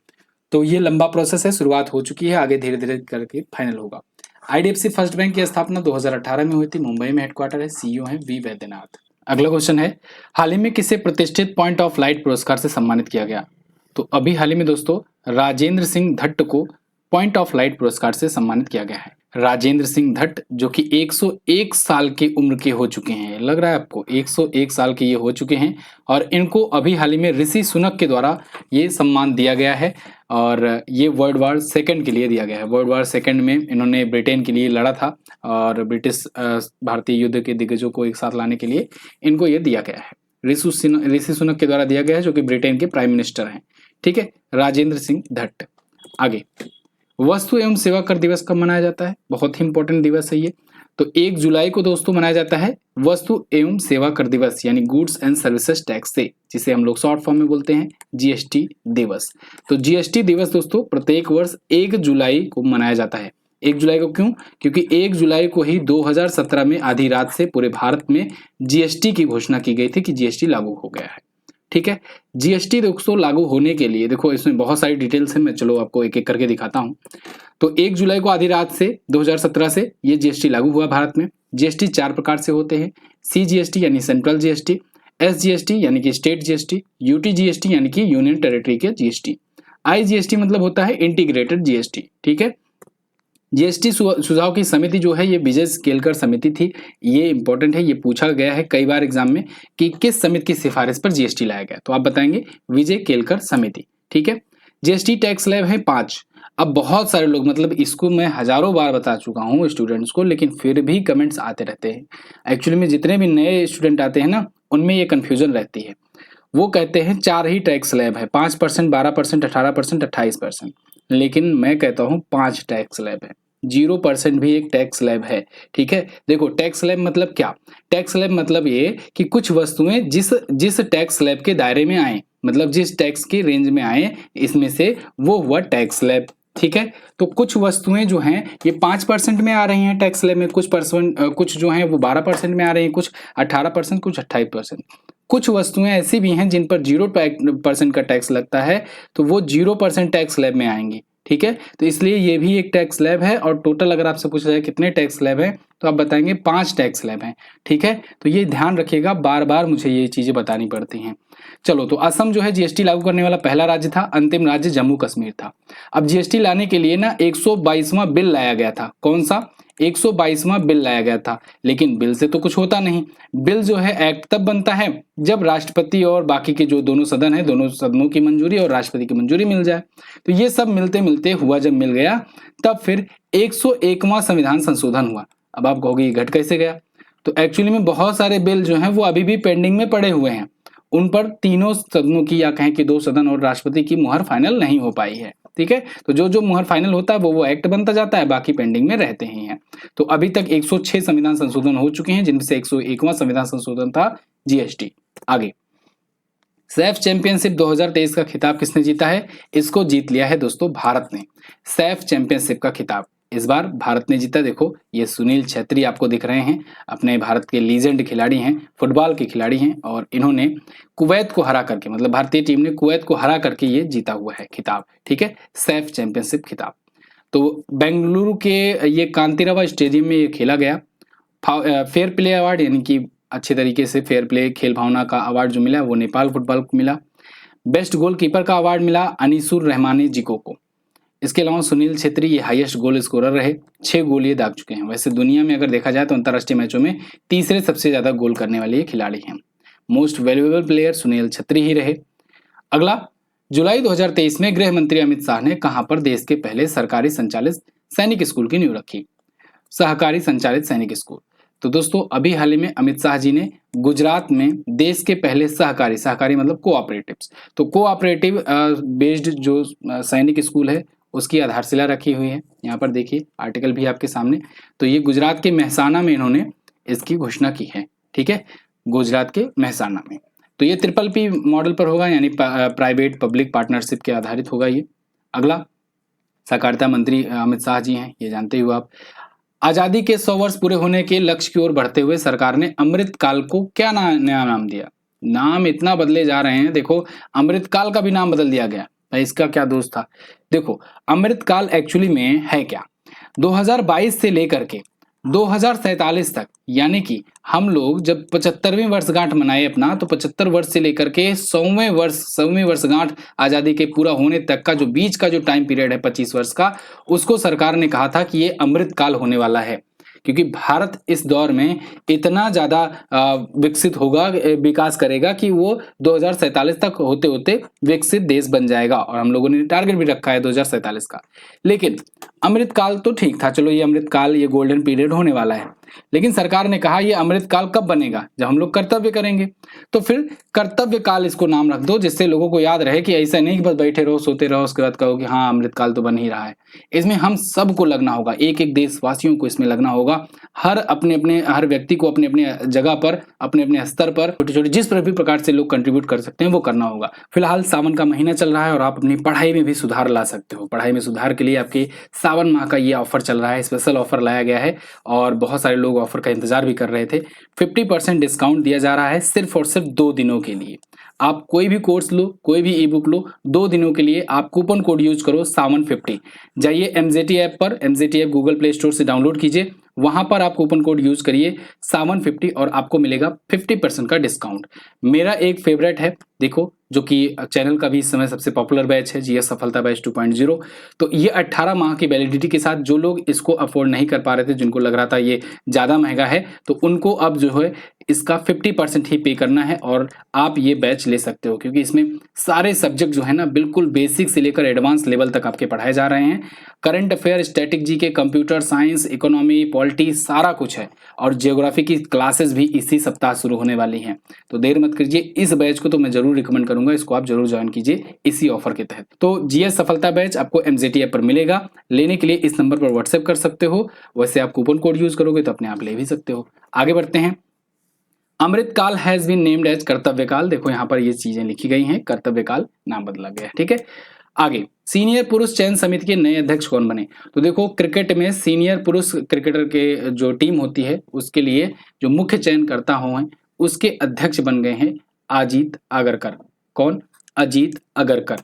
तो ये लंबा प्रोसेस है, शुरुआत हो चुकी है, आगे धीरे धीरे करके फाइनल होगा। आईडीएफसी फर्स्ट बैंक की स्थापना 2018 में हुई थी, मुंबई में हेडक्वार्टर है, सीईओ है वी वैद्यनाथ। अगला क्वेश्चन है, हाल ही में किसे प्रतिष्ठित पॉइंट ऑफ लाइट पुरस्कार से सम्मानित किया गया? तो अभी हाल ही में दोस्तों राजेंद्र सिंह धट्ट को पॉइंट ऑफ लाइट पुरस्कार से सम्मानित किया गया है। राजेंद्र सिंह धट्ट जो कि 101 साल की उम्र के हो चुके हैं, लग रहा है आपको 101 साल के ये हो चुके हैं, और इनको अभी हाल ही में ऋषि सुनक के द्वारा ये सम्मान दिया गया है, और ये वर्ल्ड वार सेकंड के लिए दिया गया है। वर्ल्ड वार सेकंड में इन्होंने ब्रिटेन के लिए लड़ा था, और ब्रिटिश भारतीय युद्ध के दिग्गजों को एक साथ लाने के लिए इनको ये दिया गया है। ऋषि सुनक के द्वारा दिया गया है, जो कि ब्रिटेन के प्राइम मिनिस्टर हैं। ठीक है, राजेंद्र सिंह धट्ट। आगे, वस्तु एवं सेवा कर दिवस कब मनाया जाता है? बहुत ही इंपॉर्टेंट दिवस है ये। तो 1 जुलाई को दोस्तों मनाया जाता है वस्तु एवं सेवा कर दिवस, यानी goods and services tax day, जिसे हम लोग शॉर्ट फॉर्म में बोलते हैं जीएसटी दिवस। तो जीएसटी दिवस दोस्तों प्रत्येक वर्ष 1 जुलाई को मनाया जाता है। 1 जुलाई को क्यों? क्योंकि 1 जुलाई को ही 2017 में आधी रात से पूरे भारत में जीएसटी की घोषणा की गई थी कि जीएसटी लागू हो गया है। ठीक है, जीएसटी दोस्तों लागू होने के लिए देखो इसमें बहुत सारी डिटेल्स हैं, मैं चलो आपको एक एक करके दिखाता हूं। तो 1 जुलाई को आधी रात से 2017 से ये जीएसटी लागू हुआ भारत में। जीएसटी 4 प्रकार से होते हैं, सीजीएसटी यानी सेंट्रल जीएसटी, एसजीएसटी यानी कि स्टेट जीएसटी, यूटीजीएसटी यानी कि यूनियन टेरिटरी के जीएसटी, आईजीएसटी मतलब होता है इंटीग्रेटेड जीएसटी। ठीक है, जीएसटी सुझाव की समिति जो है ये विजय केलकर समिति थी। ये इंपॉर्टेंट है, ये पूछा गया है कई बार एग्जाम में कि किस समिति की सिफारिश पर जीएसटी लाया गया, तो आप बताएंगे विजय केलकर समिति। ठीक है, जीएसटी टैक्स स्लैब है 5। अब बहुत सारे लोग, मतलब इसको मैं हजारों बार बता चुका हूँ स्टूडेंट्स को, लेकिन फिर भी कमेंट्स आते रहते हैं। एक्चुअली में जितने भी नए स्टूडेंट आते हैं ना, उनमें ये कन्फ्यूजन रहती है। वो कहते हैं 4 ही टैक्स स्लैब है, 5%, 12%, 18%, 28%, लेकिन मैं कहता हूँ 5 टैक्स स्लैब है। 0% भी एक टैक्स स्लैब है। ठीक है, देखो टैक्स स्लैब मतलब क्या? टैक्स स्लैब मतलब ये कि कुछ वस्तुएं जिस टैक्स स्लैब के दायरे में आए, मतलब जिस टैक्स की रेंज में आए, इसमें से वो हुआ टैक्स स्लैब। ठीक है, तो कुछ वस्तुएं जो हैं ये 5% में आ रही हैं टैक्स स्लैब में, कुछ जो हैं वो 12% में आ रही हैं, कुछ 18%, कुछ 28%। कुछ वस्तुएं ऐसी भी हैं जिन पर 0% का टैक्स लगता है, तो वो 0% टैक्स स्लैब में आएंगी। ठीक है, तो इसलिए ये भी एक टैक्स स्लैब है, और टोटल अगर आपसे पूछा जाए कितने टैक्स स्लैब हैं, तो आप बताएंगे 5 टैक्स स्लैब हैं। ठीक है, तो ये ध्यान रखिएगा, बार बार मुझे ये चीजें बतानी पड़ती हैं। चलो, तो असम जो है जीएसटी लागू करने वाला पहला राज्य था, अंतिम राज्य जम्मू कश्मीर था। अब जीएसटी लाने के लिए ना 122वां बिल लाया गया था। कौन सा? 122वां बिल लाया गया था, लेकिन बिल से तो कुछ होता नहीं। बिल जो है एक्ट तब बनता है जब राष्ट्रपति और बाकी के जो दोनों सदन है, दोनों सदनों की मंजूरी और राष्ट्रपति की मंजूरी मिल जाए। तो ये सब मिलते मिलते हुआ, जब मिल गया तब फिर 101वां संविधान संशोधन हुआ। अब आप कहोगे ये घट कैसे गया? तो एक्चुअली में बहुत सारे बिल जो हैं वो अभी भी पेंडिंग में पड़े हुए हैं, उन पर तीनों सदनों की, या कहें कि 2 सदन और राष्ट्रपति की मुहर फाइनल नहीं हो पाई है। ठीक है, तो जो मुहर फाइनल होता है वो एक्ट बनता जाता है, बाकी पेंडिंग में रहते ही हैं। तो अभी तक 106 संविधान संशोधन हो चुके हैं, जिनमें से 101वां संविधान संशोधन था जीएसटी। आगे, सैफ चैंपियनशिप 2023 का खिताब किसने जीता है? इसको जीत लिया है दोस्तों भारत ने। सैफ चैंपियनशिप का खिताब इस बार भारत ने जीता। देखो ये सुनील छेत्री आपको दिख रहे हैं, अपने भारत के लीजेंड खिलाड़ी हैं, फुटबॉल के खिलाड़ी हैं, और इन्होंने कुवैत को हरा करके, मतलब भारतीय टीम ने कुवैत को हरा करके ये जीता हुआ है खिताब। ठीक है, सैफ चैंपियनशिप खिताब। तो बेंगलुरु के ये कांतिरावा स्टेडियम में ये खेला गया। फेयर प्ले अवार्ड, यानी कि अच्छे तरीके से फेयर प्ले, खेल भावना का अवार्ड जो मिला वो नेपाल फुटबॉल को मिला। बेस्ट गोलकीपर का अवार्ड मिला अनीसुर रहमानी जिको को। इसके अलावा सुनील छेत्री ये हाईएस्ट गोल स्कोरर रहे, 6 गोल ये दाग चुके हैं। वैसे दुनिया में अगर देखा जाए तो अंतर्राष्ट्रीय मैचों में तीसरे सबसे ज्यादा गोल करने वाले ये खिलाड़ी हैं। Most valuable player Sunil Chhetri ही रहे। अगला, जुलाई 2023 में गृह मंत्री अमित शाह ने कहां पर देश के पहले सरकारी संचालित सैनिक स्कूल की नींव रखी? सहकारी संचालित सैनिक स्कूल। तो दोस्तों अभी हाल ही में अमित शाह जी ने गुजरात में देश के पहले सहकारी मतलब कोऑपरेटिव्स, तो कोऑपरेटिव बेस्ड जो सैनिक स्कूल है उसकी आधारशिला रखी हुई है। यहाँ पर देखिए आर्टिकल भी आपके सामने। तो ये गुजरात के मेहसाना में इन्होंने इसकी घोषणा की है। ठीक है, गुजरात के मेहसाना में। तो ये PPP मॉडल पर होगा, यानी प्राइवेट पब्लिक पार्टनरशिप के आधारित होगा ये। अगला, सहकारिता मंत्री अमित शाह जी हैं, ये जानते हो आप। आजादी के 100 वर्ष पूरे होने के लक्ष्य की ओर बढ़ते हुए सरकार ने अमृत काल को क्या नया नाम दिया? नाम इतना बदले जा रहे हैं, देखो अमृत काल का भी नाम बदल दिया गया। भाई इसका क्या दोष था? देखो, अमृतकाल एक्चुअली में है क्या, 2022 से लेकर के 2047 तक, यानी कि हम लोग जब 75वीं वर्षगांठ मनाए अपना, तो 75 वर्ष से लेकर के 100वीं वर्षगांठ आजादी के पूरा होने तक का जो बीच का जो टाइम पीरियड है 25 वर्ष का, उसको सरकार ने कहा था कि ये अमृतकाल होने वाला है, क्योंकि भारत इस दौर में इतना ज्यादा विकसित होगा, विकास करेगा कि वो 2047 तक होते होते विकसित देश बन जाएगा, और हम लोगों ने टारगेट भी रखा है 2047 का। लेकिन अमृतकाल तो ठीक था, चलो ये अमृतकाल, ये गोल्डन पीरियड होने वाला है, लेकिन सरकार ने कहा ये अमृतकाल कब बनेगा, जब हम लोग कर्तव्य करेंगे। तो फिर कर्तव्य काल इसको नाम रख दो, जिससे लोगों को याद रहे कि ऐसा नहीं कि बस बैठे रहो सोते रहो उसके बाद कहो कि हाँ अमृतकाल तो बन ही रहा है। इसमें हम सबको लगना होगा, एक एक देशवासियों को इसमें लगना होगा, हर हर व्यक्ति को अपने अपने जगह पर, अपने अपने स्तर पर छोटे छोटे जिस भी प्रकार से लोग कंट्रीब्यूट कर सकते हैं वो करना होगा। फिलहाल सावन का महीना चल रहा है और आप अपनी पढ़ाई में भी सुधार ला सकते हो। पढ़ाई में सुधार के लिए आपके सावन माह का ये ऑफर चल रहा है, स्पेशल ऑफर लाया गया है और बहुत सारे लोग ऑफर का इंतजार भी कर रहे थे। 50% डिस्काउंट दिया जा रहा है सिर्फ और सिर्फ 2 दिनों के लिए। आप कोई भी कोर्स लो, कोई भी ई बुक लो, 2 दिनों के लिए आप कूपन कोड यूज करो सावन50। जाइए एमजेटी ऐप पर, MJT app Google play store से डाउनलोड कीजिए, वहां पर आप कूपन कोड यूज करिए सावन50 और आपको मिलेगा 50% का डिस्काउंट। मेरा एक फेवरेट है, देखो, जो कि चैनल का भी इस समय सबसे पॉपुलर बैच है, जीएस सफलता बैच 2.0। तो ये 18 माह की वैलिडिटी के साथ, जो लोग इसको अफोर्ड नहीं कर पा रहे थे, जिनको लग रहा था ये ज़्यादा महंगा है, तो उनको अब जो है इसका 50% ही पे करना है और आप ये बैच ले सकते हो, क्योंकि इसमें सारे सब्जेक्ट जो है ना बिल्कुल बेसिक से लेकर एडवांस लेवल तक आपके पढ़ाए जा रहे हैं। Current affair, static GK, computer science, economy, polity, सारा कुछ है, और जियोग्राफी की क्लासेस भी इसी सप्ताह शुरू होने वाली हैं। तो देर मत कीजिए, इस बैच को तो मैं जरूर रिकमेंड करूंगा, इसको आप जरूर ज्वाइन कीजिए इसी ऑफर के तहत। तो जीएस सफलता बैच आपको एमजेटी ऐप पर मिलेगा, लेने के लिए इस नंबर पर व्हाट्सएप कर सकते हो, वैसे आप कूपन कोड यूज करोगे तो अपने आप ले भी सकते हो। आगे बढ़ते हैं। अमृतकाल हैज बीन नेम्ड एज कर्तव्यकाल, देखो यहाँ पर ये चीजें लिखी गई हैं, कर्तव्यकाल नाम बदला गया है, ठीक है। आगे, सीनियर पुरुष चयन समिति के नए अध्यक्ष कौन बने? तो देखो, क्रिकेट में सीनियर पुरुष क्रिकेटर के जो टीम होती है उसके लिए जो मुख्य चयनकर्ता हो हैं, उसके अध्यक्ष बन गए हैं अजीत अगरकर। कौन? अजीत अगरकर।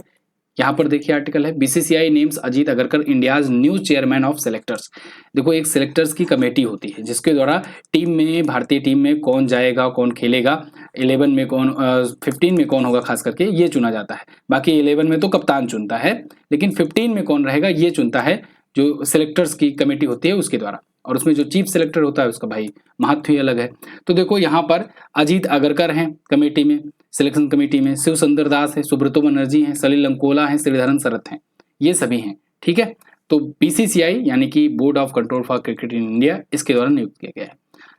यहाँ पर देखिए आर्टिकल है, BCCI names Ajit Agarkar India's new chairman of selectors. देखो, एक सेलेक्टर्स की कमेटी होती है जिसके द्वारा टीम में, भारतीय टीम में कौन जाएगा, कौन खेलेगा, 11 में कौन, 15 में कौन होगा, खास करके ये चुना जाता है। बाकी 11 में तो कप्तान चुनता है, लेकिन 15 में कौन रहेगा ये चुनता है जो सिलेक्टर्स की कमेटी होती है उसके द्वारा, और उसमें जो चीफ सेलेक्टर होता है उसका भाई महत्व ही अलग है। तो देखो यहाँ पर अजीत अगरकर हैं कमेटी में, सिलेक्शन कमेटी में, शिव सुंदर दास है, सुब्रतो बनर्जी हैं, सलील लंकोला हैं, श्रीधरन शरत हैं, ये सभी हैं, ठीक है। तो बीसीसीआई यानी कि board of control for cricket in India, इसके द्वारा नियुक्त किया गया है।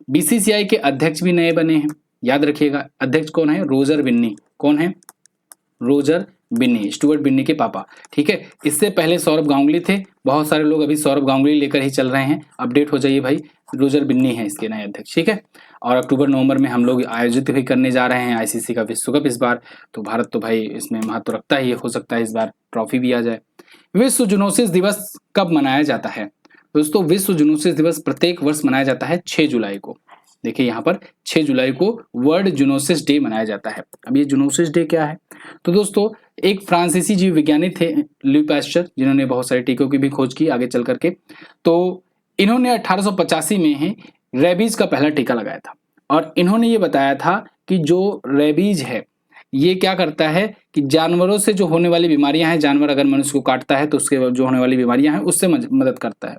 बीसीसीआई के अध्यक्ष भी नए बने हैं, याद रखिएगा। अध्यक्ष कौन है? रोजर बिन्नी। कौन है? रोजर बिन्नी, स्टुअर्ट बिन्नी के पापा, ठीक है। इससे पहले सौरभ गांगुली थे, बहुत सारे लोग अभी सौरभ गांगुली लेकर ही चल रहे हैं, अपडेट हो जाइए भाई, रोजर बिन्नी है इसके नए अध्यक्ष, ठीक है। और अक्टूबर नवंबर में हम लोग आयोजित भी करने जा रहे हैं आईसीसी का विश्व कप इस बार, तो भारत तो भाई इसमें महत्व रखता ही, हो सकता है इस बार ट्रॉफी भी आ जाए। विश्व जूनोसिस दिवस कब मनाया जाता है? दोस्तों, विश्व जूनोसिस दिवस प्रत्येक वर्ष मनाया जाता है 6 जुलाई को। देखिए यहाँ पर 6 जुलाई को वर्ल्ड जूनोसिस डे मनाया जाता है। अब ये जूनोसिस डे क्या है? तो दोस्तों, एक फ्रांसीसी जीव विज्ञानी थे लुई पास्चर, जिन्होंने बहुत सारे टीकों की भी खोज की आगे चल करके। तो इन्होंने 1885 में ही रेबीज का पहला टीका लगाया था, और इन्होंने ये बताया था कि जो रेबीज है ये क्या करता है कि जानवरों से जो होने वाली बीमारियां हैं, जानवर अगर मनुष्य को काटता है तो उसके जो होने वाली बीमारियां हैं उससे मदद करता है।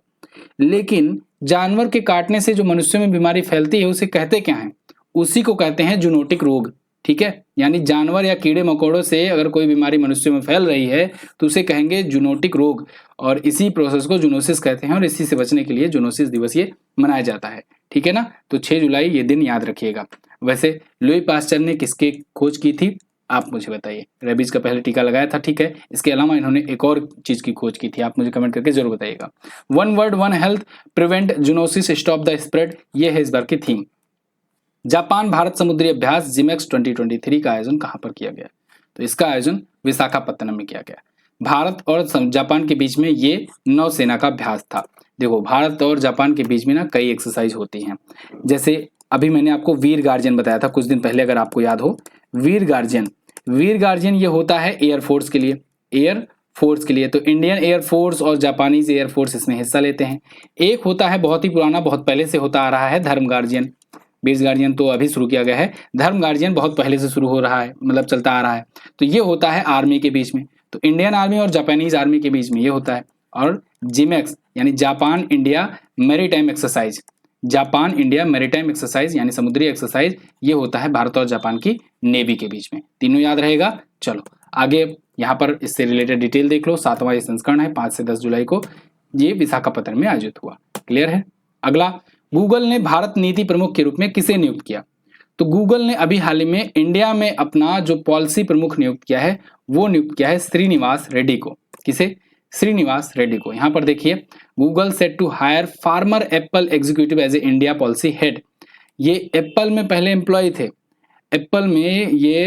लेकिन जानवर के काटने से जो मनुष्य में बीमारी फैलती है उसे कहते क्या है? उसी को कहते हैं जूनोटिक रोग, ठीक है। यानी जानवर या कीड़े मकोड़ों से अगर कोई बीमारी मनुष्य में फैल रही है तो उसे कहेंगे जूनोटिक रोग, और इसी प्रोसेस को जूनोसिस कहते हैं, और इसी से बचने के लिए जूनोसिस दिवस ये मनाया जाता है, ठीक है ना। तो 6 जुलाई ये दिन याद रखिएगा। वैसे लुई पास्चर ने किसके खोज की थी, आप मुझे बताइए। रेबीज का पहले टीका लगाया था, ठीक है। इसके अलावा इन्होंने एक और चीज की खोज की थी, आप मुझे कमेंट करके जरूर बताइएगा। One word one health, prevent zoonosis, stop the spread, ये है इस बार की थीम। जापान भारत समुद्री अभ्यास जिमेक्स 2023 का आयोजन कहां पर किया गया? तो इसका आयोजन विशाखापत्तनम में किया गया। भारत और जापान के बीच में ये नौसेना का अभ्यास था। देखो, भारत और जापान के बीच में ना कई एक्सरसाइज होती हैं, जैसे अभी मैंने आपको वीर गार्जियन बताया था कुछ दिन पहले, अगर आपको याद हो। वीर गार्जियन ये होता है एयरफोर्स के लिए। एयर फोर्स के लिए। तो इंडियन एयर फोर्स और जापानीज एयर फोर्स इसमें हिस्सा लेते हैं। एक होता है बहुत ही पुराना, बहुत पहले से होता आ रहा है, धर्म गार्जियन। बीस गार्जियन तो अभी शुरू किया गया है, धर्म गार्जियन बहुत पहले से शुरू हो रहा है, मतलब चलता आ रहा है। तो ये होता है आर्मी के बीच में, तो इंडियन आर्मी और जापानीज आर्मी के बीच में ये होता है। और जिमेक्स यानी Japan India maritime exercise, Japan India maritime exercise यानी समुद्री एक्सरसाइज, ये होता है भारत और जापान की नेवी के बीच में। तीनों याद रहेगा। चलो आगे यहाँ पर इससे रिलेटेड डिटेल देख लो। 7वां संस्करण है, 5 से 10 जुलाई को ये विशाखापत्तनम में आयोजित हुआ। क्लियर है। अगला, गूगल ने भारत नीति प्रमुख के रूप में किसे नियुक्त किया? तो गूगल ने अभी हाल ही में इंडिया में अपना जो पॉलिसी प्रमुख नियुक्त किया है वो नियुक्त किया है श्रीनिवास रेड्डी को। किसे? श्रीनिवास रेड्डी को। यहां पर देखिए, Google set to hire former Apple executive as a India policy head. ये एप्पल में पहले एम्प्लॉय थे, एप्पल में ये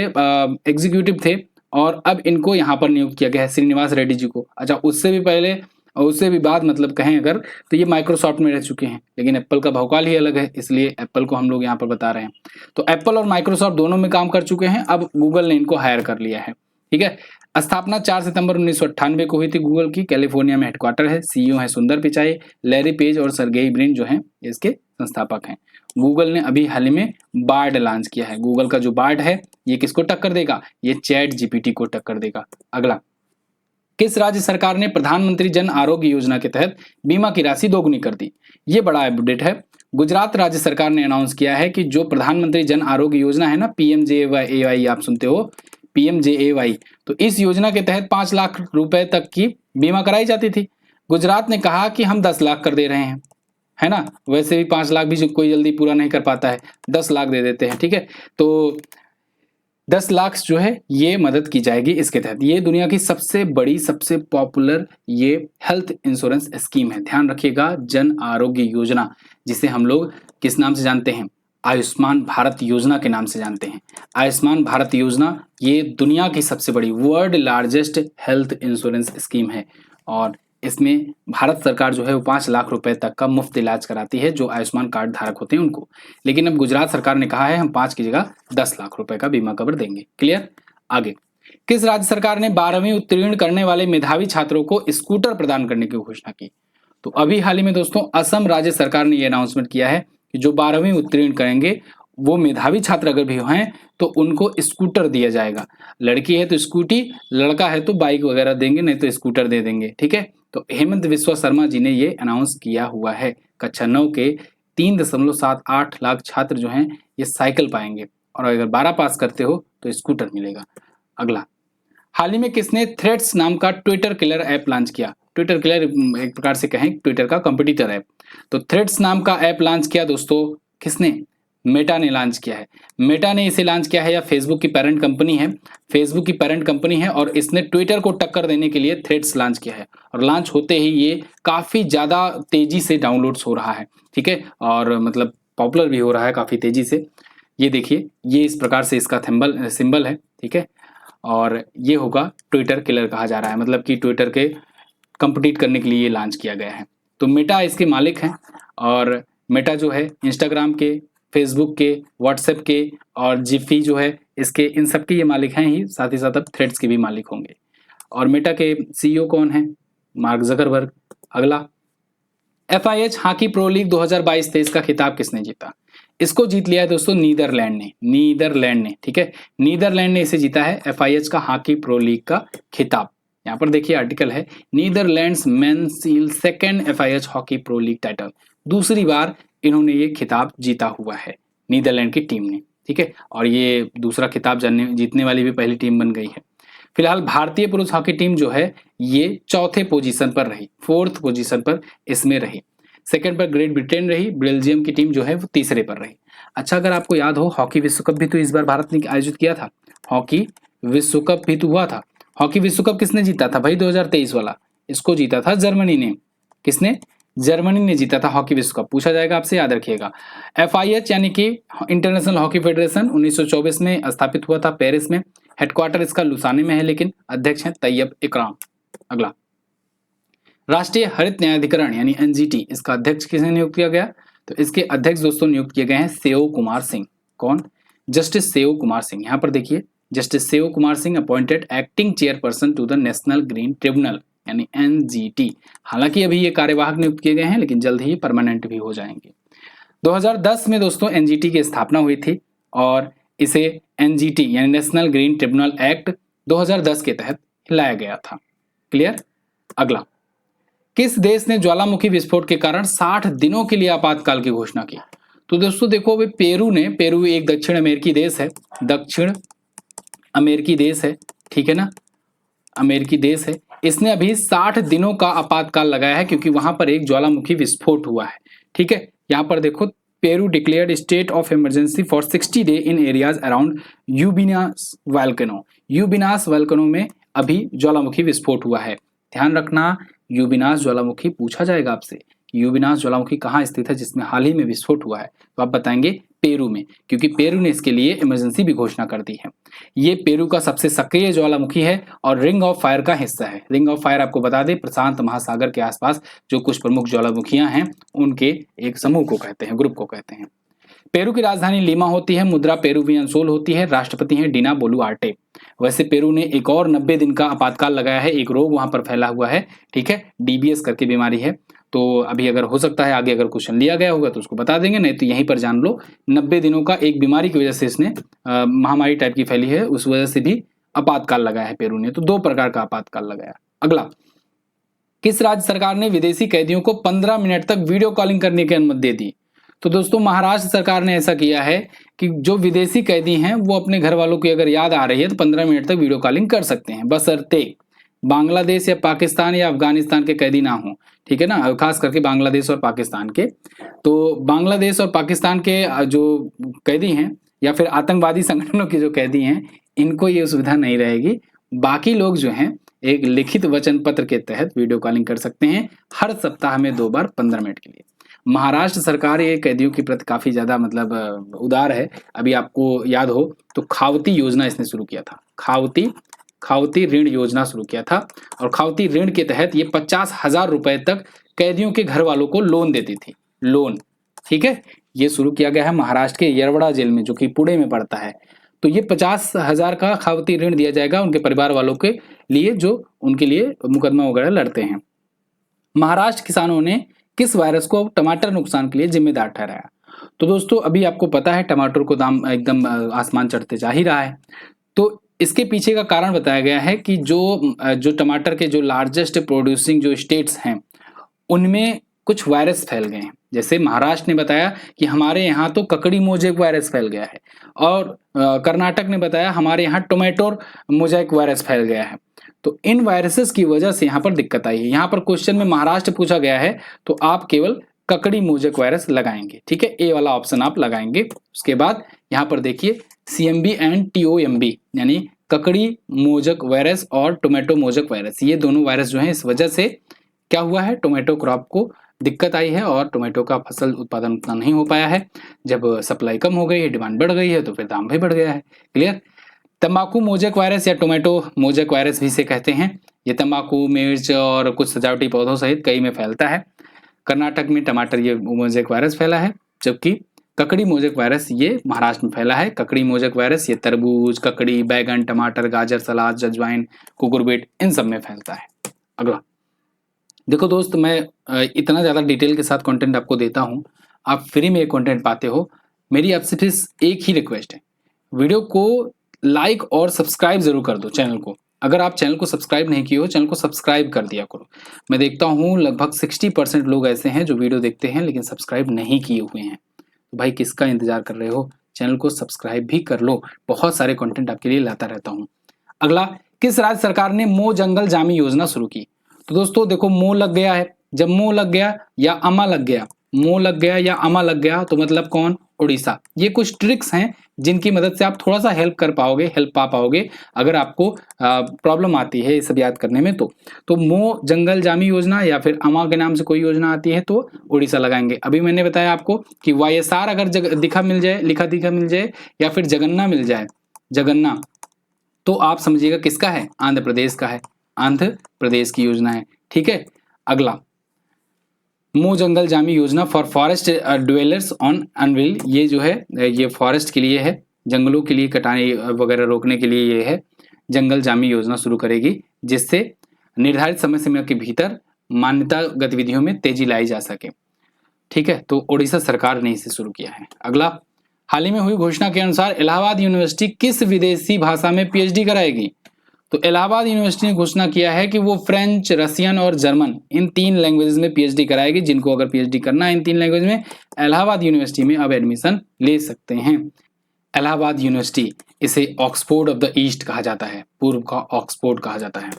एग्जीक्यूटिव थे और अब इनको यहाँ पर नियुक्त किया गया है श्रीनिवास रेड्डी जी को। अच्छा, उससे भी पहले और उससे भी बाद मतलब कहें अगर तो ये माइक्रोसॉफ्ट में रह चुके हैं, लेकिन एप्पल का भौकाल ही अलग है, इसलिए एप्पल को हम लोग यहाँ पर बता रहे हैं। तो एप्पल और माइक्रोसॉफ्ट दोनों में काम कर चुके हैं, अब गूगल ने इनको हायर कर लिया है। ठीक है। स्थापना 4 सितंबर 1998 को हुई थी गूगल की। कैलिफोर्निया में हेडक्वार्टर है। सीईओ है सुंदर पिचाई, लैरी पेज और सर्गेई ब्रिन जो हैं इसके संस्थापक हैं। गूगल ने अभी हाल ही में बार्ड लॉन्च किया है। गूगल का जो बार्ड है ये किसको टक्कर देगा? ये चैट जीपीटी को टक्कर देगा। अगला, किस राज्य सरकार ने प्रधानमंत्री जन आरोग्य योजना के तहत बीमा की राशि दोगुनी कर दी? ये बड़ा अपडेट है। गुजरात राज्य सरकार ने अनाउंस किया है कि जो प्रधानमंत्री जन आरोग्य योजना है ना, पीएमजेएवाई आप सुनते हो, पीएमजेएवाई, तो इस योजना के तहत 5 लाख रुपए तक की बीमा कराई जाती थी। गुजरात ने कहा कि हम 10 लाख कर दे रहे हैं, है ना। वैसे भी 5 लाख भी कोई जल्दी पूरा नहीं कर पाता है, 10 लाख दे देते हैं। ठीक है, तो 10 लाख जो है ये मदद की जाएगी इसके तहत। ये दुनिया की सबसे बड़ी, सबसे पॉपुलर ये हेल्थ इंश्योरेंस स्कीम है। ध्यान रखिएगा, जन आरोग्य योजना, जिसे हम लोग किस नाम से जानते हैं? आयुष्मान भारत योजना के नाम से जानते हैं। आयुष्मान भारत योजना ये दुनिया की सबसे बड़ी, world largest health insurance scheme है और इसमें भारत सरकार जो है वो 5 लाख रुपए तक का मुफ्त इलाज कराती है जो आयुष्मान कार्ड धारक होते हैं उनको। लेकिन अब गुजरात सरकार ने कहा है हम 5 की जगह 10 लाख रुपए का बीमा कवर देंगे। क्लियर। आगे, किस राज्य सरकार ने 12वीं उत्तीर्ण करने वाले मेधावी छात्रों को स्कूटर प्रदान करने की घोषणा की? तो अभी हाल ही में दोस्तों असम राज्य सरकार ने यह अनाउंसमेंट किया है कि जो 12वीं उत्तीर्ण करेंगे वो मेधावी छात्र अगर भी हैं तो उनको स्कूटर दिया जाएगा। लड़की है तो स्कूटी, लड़का है तो बाइक वगैरह देंगे, नहीं तो स्कूटर दे देंगे। ठीक है। तो हेमंत बिस्वा शर्मा जी ने ये अनाउंस किया हुआ है। कक्षा 9 के 3.78 लाख छात्र जो हैं ये साइकिल पाएंगे और अगर 12 पास करते हो तो स्कूटर मिलेगा। अगला, हाल ही में किसने थ्रेड्स नाम का ट्विटर किलर ऐप लॉन्च किया? ट्विटर किलर एक प्रकार से कहें ट्विटर का कंपटीटर ऐप। तो थ्रेड्स नाम का ऐप लॉन्च किया दोस्तों किसने? मेटा ने लॉन्च किया है। मेटा ने इसे लॉन्च किया है या फेसबुक की पेरेंट कंपनी है, फेसबुक की पेरेंट कंपनी है और इसने ट्विटर को टक्कर देने के लिए थ्रेड्स लॉन्च किया है और लॉन्च होते ही ये काफी ज्यादा तेजी से डाउनलोड्स हो रहा है। ठीक है, और मतलब पॉपुलर भी हो रहा है काफी तेजी से। ये देखिए, ये इस प्रकार से इसका सिंबल है। ठीक है, और ये होगा ट्विटर किलर कहा जा रहा है, मतलब कि ट्विटर के कंपीट करने के लिए ये लॉन्च किया गया है। तो मेटा इसके मालिक हैं और मेटा जो है इंस्टाग्राम के, फेसबुक के, व्हाट्सएप के और जिफी जो है इसके, इन सब के ये मालिक हैं ही, साथ ही साथ अब थ्रेड्स के भी मालिक होंगे। और मेटा के सीईओ कौन है? Mark Zuckerberg. अगला, FIH हॉकी प्रो लीग 2022-23 का खिताब किसने जीता? इसको जीत लिया है दोस्तों नीदरलैंड ने। ठीक है, नीदरलैंड ने इसे जीता है FIH का हॉकी प्रो लीग का खिताब। यहाँ पर देखिए आर्टिकल है, Netherlands main seal second FIH hockey pro league title. दूसरी बार इन्होंने ये खिताब जीता हुआ है नीदरलैंड की टीम ने। ठीक है, और ये दूसरा खिताब जीतने वाली भी पहली टीम बन गई है। फिलहाल भारतीय पुरुष हॉकी टीम जो है ये 4थे पोजीशन पर रही, 4th पोजीशन पर इसमें रही। सेकंड पर ग्रेट ब्रिटेन रही, बेल्जियम की टीम जो है वो 3रे पर रही। अच्छा, अगर आपको याद हो हॉकी विश्व कप भी तो इस बार भारत ने आयोजित किया था। हॉकी विश्व कप भी तो हुआ था। हॉकी विश्व कप किसने जीता था भाई? 2023 वाला, इसको जीता था जर्मनी ने। किसने? जर्मनी ने जीता था हॉकी विश्व कप। पूछा जाएगा आपसे, याद रखिएगा। FIH यानी कि इंटरनेशनल हॉकी फेडरेशन 1924 में स्थापित हुआ था पेरिस में। हेडक्वार्टर इसका लुसाने में है, लेकिन अध्यक्ष हैं तैयब इकराम। अगला, राष्ट्रीय हरित न्यायाधिकरण यानी NGT, इसका अध्यक्ष किसे नियुक्त किया गया? तो इसके अध्यक्ष दोस्तों नियुक्त किए गए हैं सेओ कुमार सिंह। कौन? जस्टिस सेओ कुमार सिंह। यहाँ पर देखिए Justice Shiv Kumar Singh appointed acting chairperson to the National Green Tribunal यानी एनजीटी। हालांकि अभी ये कार्यवाहक नियुक्त किए गए हैं, लेकिन जल्द ही परमानेंट भी हो जाएंगे। 2010 में दोस्तों एनजीटी की स्थापना हुई थी और इसे एनजीटी यानी नेशनल ग्रीन ट्रिब्यूनल एक्ट 2010 के तहत लाया गया था। क्लियर। अगला, किस देश ने ज्वालामुखी विस्फोट के कारण 60 दिनों के लिए आपातकाल की घोषणा की? तो दोस्तों देखो, अभी पेरू एक दक्षिण अमेरिकी देश है, दक्षिण अमेरिकी देश है, ठीक है ना, अमेरिकी देश है। इसने अभी 60 दिनों का आपातकाल लगाया है क्योंकि वहां पर एक ज्वालामुखी विस्फोट हुआ है। ठीक है, यहां पर देखो, Peru declared state of emergency for 60 day in areas around Ubinas volcano. Ubinas volcano में अभी ज्वालामुखी विस्फोट हुआ है। ध्यान रखना, यूबिनास ज्वालामुखी पूछा जाएगा आपसे, यूबिनास ज्वालामुखी कहाँ स्थित है जिसमें हाल ही में विस्फोट हुआ है, तो आप बताएंगे पेरू में, क्योंकि पेरू ने इसके लिए इमरजेंसी भी घोषणा कर दी है। ये पेरू का सबसे सक्रिय ज्वालामुखी है और रिंग ऑफ फायर का हिस्सा है। रिंग ऑफ फायर आपको बता दें, प्रशांत महासागर के आसपास जो कुछ प्रमुख ज्वालामुखियां हैं उनके एक समूह को कहते हैं, ग्रुप को कहते हैं। पेरू की राजधानी लीमा होती है, मुद्रा पेरुवियन सोल होती है, राष्ट्रपति हैं डीना बोलुआर्टे। वैसे पेरू ने एक और 90 दिन का आपातकाल लगाया है, एक रोग वहां पर फैला हुआ है, ठीक है, डीबीएस करके बीमारी है। तो अभी अगर हो सकता है आगे अगर क्वेश्चन लिया गया होगा तो उसको बता देंगे, नहीं तो यहीं पर जान लो 90 दिनों का एक बीमारी की वजह से इसने महामारी टाइप की फैली है, उस वजह से भी आपातकाल लगाया है पेरू ने। तो 2 प्रकार का आपातकाल लगाया। अगला, किस राज्य सरकार ने विदेशी कैदियों को 15 मिनट तक वीडियो कॉलिंग करने की अनुमति दे दी? तो दोस्तों महाराष्ट्र सरकार ने ऐसा किया है कि जो विदेशी कैदी हैं वो अपने घर वालों की अगर याद आ रही है तो 15 मिनट तक वीडियो कॉलिंग कर सकते हैं, बशर्ते बांग्लादेश या पाकिस्तान या अफगानिस्तान के कैदी ना हो, ठीक है ना, खास करके बांग्लादेश और पाकिस्तान के। तो बांग्लादेश और पाकिस्तान के जो कैदी हैं या फिर आतंकवादी संगठनों के जो कैदी हैं, इनको ये सुविधा नहीं रहेगी। बाकी लोग जो हैं एक लिखित वचन पत्र के तहत वीडियो कॉलिंग कर सकते हैं हर सप्ताह में 2 बार 15 मिनट के लिए। महाराष्ट्र सरकार ये कैदियों के प्रति काफी ज्यादा मतलब उदार है। अभी आपको याद हो तो खावती योजना इसने शुरू किया था, खावती ऋण योजना शुरू किया था और खावती ऋण के तहत ये 50,000 रुपए तक कैदियों के घर वालों को लोन देती थी, लोन, ठीक है। ये शुरू किया गया है महाराष्ट्र के यरवड़ा जेल में जो कि पुणे में पड़ता है। तो ये 50,000 का खावती ऋण दिया जाएगा उनके परिवार वालों के लिए जो उनके लिए मुकदमा वगैरह लड़ते हैं। महाराष्ट्र किसानों ने किस वायरस को टमाटर नुकसान के लिए जिम्मेदार ठहराया? तो दोस्तों अभी आपको पता है टमाटर को दाम एकदम आसमान चढ़ते जा ही रहा है। तो इसके पीछे का कारण बताया गया है कि जो टमाटर के जो लार्जेस्ट प्रोड्यूसिंग जो स्टेट्स हैं उनमें कुछ वायरस फैल गए हैं। जैसे महाराष्ट्र ने बताया कि हमारे यहाँ तो ककड़ी मोजेक वायरस फैल गया है और कर्नाटक ने बताया हमारे यहाँ टोमेटो मोजेक वायरस फैल गया है। तो इन वायरसेस की वजह से यहाँ पर दिक्कत आई है। यहाँ पर क्वेश्चन में महाराष्ट्र पूछा गया है तो आप केवल ककड़ी मोजेक वायरस लगाएंगे, ठीक है, ए वाला ऑप्शन आप लगाएंगे। उसके बाद यहाँ पर देखिए CMV एंड TOMB यानी ककड़ी मोजक वायरस और टोमेटो मोजक वायरस, ये दोनों वायरस जो हैं इस वजह से क्या हुआ है, टोमेटो क्रॉप को दिक्कत आई है और टोमेटो का फसल उत्पादन उतना नहीं हो पाया है। जब सप्लाई कम हो गई है, डिमांड बढ़ गई है तो फिर दाम भी बढ़ गया है। क्लियर। तंबाकू मोजेक वायरस या टोमेटो मोजेक वायरस भी इसे कहते हैं। ये तंबाकू, मिर्च और कुछ सजावटी पौधों सहित कई में फैलता है। कर्नाटक में टमाटर ये मोजेक वायरस फैला है, जबकि ककड़ी मोजेक वायरस ये महाराष्ट्र में फैला है। ककड़ी मोजेक वायरस ये तरबूज, ककड़ी, बैगन, टमाटर, गाजर, सलाद, जजवाइन, कुकुरबिट इन सब में फैलता है। अगला देखो दोस्त, मैं इतना ज़्यादा डिटेल के साथ कंटेंट आपको देता हूँ, आप फ्री में ये कंटेंट पाते हो। मेरी आपसे फिर एक ही रिक्वेस्ट है, वीडियो को लाइक और सब्सक्राइब जरूर कर दो चैनल को। अगर आप चैनल को सब्सक्राइब नहीं किए हो, चैनल को सब्सक्राइब कर दिया करो। मैं देखता हूँ लगभग 60% लोग ऐसे हैं जो वीडियो देखते हैं लेकिन सब्सक्राइब नहीं किए हुए हैं। तो भाई किसका इंतजार कर रहे हो, चैनल को सब्सक्राइब भी कर लो, बहुत सारे कंटेंट आपके लिए लाता रहता हूँ। अगला, किस राज्य सरकार ने मो जंगल जामी योजना शुरू की? तो दोस्तों देखो, मो लग गया है, जब मो लग गया या अमा लग गया, मो लग गया या अमा लग गया तो मतलब कौन, उड़ीसा। ये कुछ ट्रिक्स हैं जिनकी मदद से आप थोड़ा सा हेल्प पा पाओगे अगर आपको प्रॉब्लम आती है ये सब याद करने में। तो मो जंगल जामी योजना या फिर अमा के नाम से कोई योजना आती है तो उड़ीसा लगाएंगे। अभी मैंने बताया आपको कि YSR अगर लिखा दिखा मिल जाए या फिर जगन्ना मिल जाए, जगन्ना, तो आप समझिएगा किसका है, आंध्र प्रदेश का है, आंध्र प्रदेश की योजना है, ठीक है। अगला, मो जंगल जामी योजना for forest dwellers on unveil, ये जो है ये फॉरेस्ट के लिए है, जंगलों के लिए कटाई वगैरह रोकने के लिए ये है जंगल जामी योजना शुरू करेगी, जिससे निर्धारित समय सीमा के भीतर मान्यता गतिविधियों में तेजी लाई जा सके। ठीक है, तो ओडिशा सरकार ने इसे शुरू किया है। अगला, हाल ही में हुई घोषणा के अनुसार इलाहाबाद यूनिवर्सिटी किस विदेशी भाषा में पीएचडी कराएगी? तो इलाहाबाद यूनिवर्सिटी ने घोषणा किया है कि वो फ्रेंच, रसियन और जर्मन इन 3 लैंग्वेजेस में पीएचडी कराएगी। जिनको अगर पीएचडी करना है इन 3 लैंग्वेज में, इलाहाबाद यूनिवर्सिटी में अब एडमिशन ले सकते हैं। इलाहाबाद यूनिवर्सिटी, इसे ऑक्सफोर्ड ऑफ द ईस्ट कहा जाता है, पूर्व का ऑक्सफोर्ड कहा जाता है।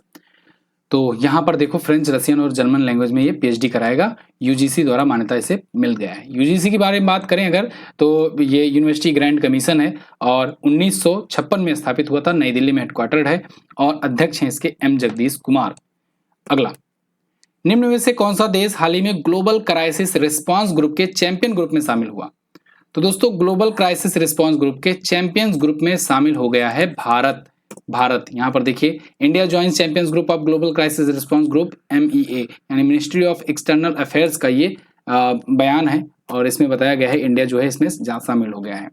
तो यहाँ पर देखो फ्रेंच, रसियन और जर्मन लैंग्वेज में ये पीएचडी कराएगा। यूजीसी द्वारा मान्यता इसे मिल गया है। यूजीसी के बारे में बात करें अगर, तो ये यूनिवर्सिटी ग्रांट कमीशन है और 1956 में स्थापित हुआ था, नई दिल्ली में हेडक्वार्टर्ड है और अध्यक्ष हैं इसके एम जगदीश कुमार। अगला, निम्न में से कौन सा देश हाल ही में ग्लोबल क्राइसिस रिस्पांस ग्रुप के चैंपियन ग्रुप में शामिल हुआ? तो दोस्तों ग्लोबल क्राइसिस रिस्पांस ग्रुप के चैंपियंस ग्रुप में शामिल हो गया है भारत। भारत, यहाँ पर देखिए, India joins champions group of global crisis response group MEA, यानी मिनिस्ट्री ऑफ एक्सटर्नल अफेयर्स का ये बयान है और इसमें बताया गया है इंडिया जो है इसमें शामिल हो गया है।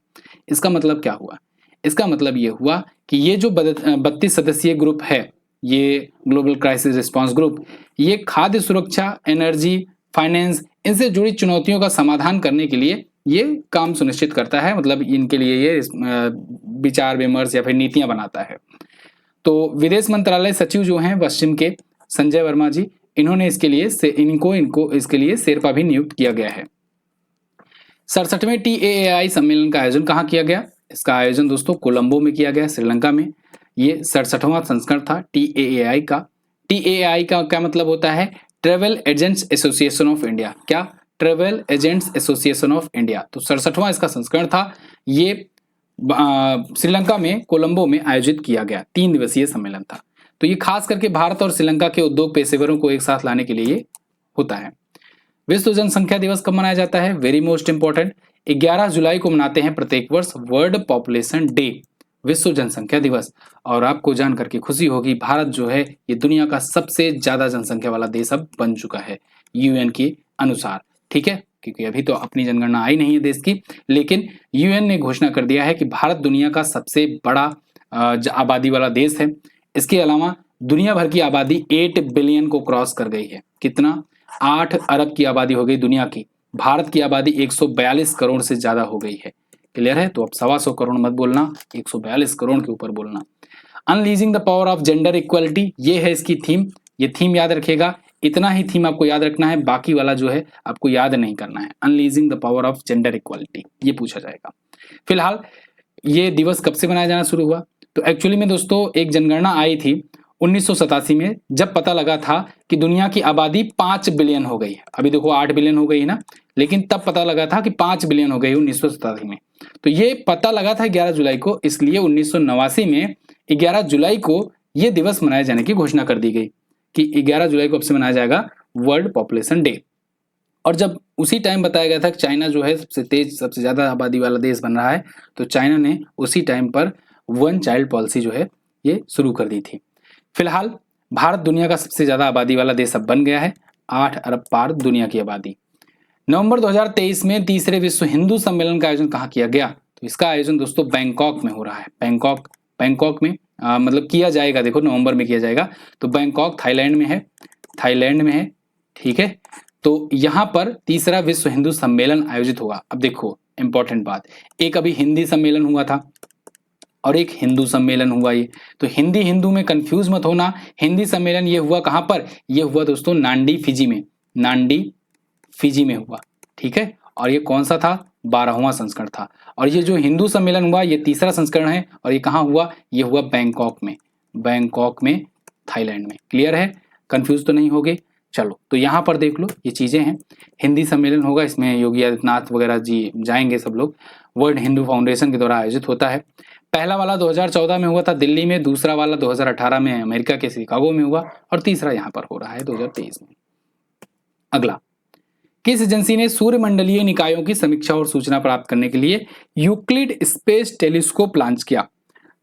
इसका मतलब क्या हुआ? इसका मतलब ये हुआ कि ये जो 32 सदस्यीय ग्रुप है, ये ग्लोबल क्राइसिस रिस्पांस ग्रुप, ये खाद्य सुरक्षा, एनर्जी, फाइनेंस, इनसे जुड़ी चुनौतियों का समाधान करने के लिए ये काम सुनिश्चित करता है। मतलब इनके लिए ये विचार विमर्श या फिर नीतियां बनाता है। तो विदेश मंत्रालय सचिव जो हैं पश्चिम के संजय वर्मा जी, इन्होंने इसके लिए इनको इसके लिए शेरपा भी नियुक्त किया गया है। 67वें TAAI सम्मेलन का आयोजन कहाँ किया गया? इसका आयोजन दोस्तों कोलंबो में किया गया, श्रीलंका में। ये 67वां संस्करण था TAAI का। TAAI का क्या मतलब होता है? Travel agents association of India. क्या? Travel agents association of India. तो 67वां इसका संस्करण था। ये श्रीलंका में कोलंबो में आयोजित किया गया 3 दिवसीय सम्मेलन था। तो ये खास करके भारत और श्रीलंका के उद्योग पेशेवरों को एक साथ लाने के लिए होता है। विश्व जनसंख्या दिवस कब मनाया जाता है? वेरी मोस्ट इंपॉर्टेंट, 11 जुलाई को मनाते हैं प्रत्येक वर्ष वर्ल्ड पॉपुलेशन डे, विश्व जनसंख्या दिवस। और आपको जान करके खुशी होगी, भारत जो है ये दुनिया का सबसे ज्यादा जनसंख्या वाला देश अब बन चुका है UN के अनुसार। ठीक है, क्योंकि अभी तो अपनी जनगणना आई नहीं है देश की, लेकिन UN ने घोषणा कर दिया है कि भारत दुनिया का सबसे बड़ा आबादी वाला देश है। इसके अलावा दुनिया भर की आबादी 8 बिलियन को क्रॉस कर गई है। कितना? 8 अरब की आबादी हो गई दुनिया की। भारत की आबादी 142 करोड़ से ज्यादा हो गई है। क्लियर है? तो अब 125 करोड़ मत बोलना, 142 करोड़ के ऊपर बोलना। Unleashing the power of gender equality, ये है इसकी थीम। ये थीम याद रखिएगा, इतना ही थीम आपको याद रखना है, बाकी वाला जो है आपको याद नहीं करना है। Unleashing the power of gender equality, ये पूछा जाएगा। फिलहाल ये दिवस कब से मनाया जाना शुरू हुआ? तो एक्चुअली में दोस्तों एक जनगणना आई थी 1987 में, जब पता लगा था कि दुनिया की आबादी 5 बिलियन हो गई है। अभी देखो 8 बिलियन हो गई है ना, लेकिन तब पता लगा था कि 5 बिलियन हो गई 1987 में। तो ये पता लगा था 11 जुलाई को, इसलिए 1989 में 11 जुलाई को ये दिवस मनाए जाने की घोषणा कर दी गई कि 11 जुलाई को अब से मनाया जाएगा वर्ल्ड पॉपुलेशन डे। और जब उसी टाइम बताया गया था कि चाइना जो है सबसे ज्यादा आबादी वाला देश बन रहा है, तो चाइना ने उसी टाइम पर 1 चाइल्ड पॉलिसी जो है ये शुरू कर दी थी। फिलहाल भारत दुनिया का सबसे ज्यादा आबादी वाला देश अब बन गया है, 8 अरब पार दुनिया की आबादी। नवंबर 2023 में तीसरे विश्व हिंदू सम्मेलन का आयोजन कहाँ किया गया? तो इसका आयोजन दोस्तों बैंकॉक में हो रहा है। बैंकॉक में मतलब किया जाएगा, देखो नवंबर में किया जाएगा। तो बैंकॉक थाईलैंड में है, ठीक है। तो यहाँ पर तीसरा विश्व हिंदू सम्मेलन आयोजित होगा। अब देखो इंपॉर्टेंट बात, एक अभी हिंदी सम्मेलन हुआ था और एक हिंदू सम्मेलन हुआ। ये तो हिंदी हिंदू में कंफ्यूज मत होना। हिंदी सम्मेलन ये हुआ कहाँ पर? ये हुआ दोस्तों नांडी फिजी में हुआ, ठीक है। और ये कौन सा था? 12वां संस्करण था। और ये जो हिंदू सम्मेलन हुआ ये तीसरा संस्करण है और ये कहाँ हुआ? ये हुआ बैंकॉक में थाईलैंड में। क्लियर है? कंफ्यूज तो नहीं होगे? चलो तो यहाँ पर देख लो, ये चीजें हैं। हिंदी सम्मेलन होगा, इसमें योगी आदित्यनाथ वगैरह जी जाएंगे सब लोग। वर्ल्ड हिंदू फाउंडेशन के द्वारा आयोजित होता है। पहला वाला 2014 में हुआ था दिल्ली में, दूसरा वाला 2018 में अमेरिका के शिकागो में हुआ और तीसरा यहाँ पर हो रहा है 2023 में। अगला, किस एजेंसी ने सूर्यमंडलीय निकायों की समीक्षा और सूचना प्राप्त करने के लिए यूक्लिड स्पेस टेलीस्कोप लॉन्च किया?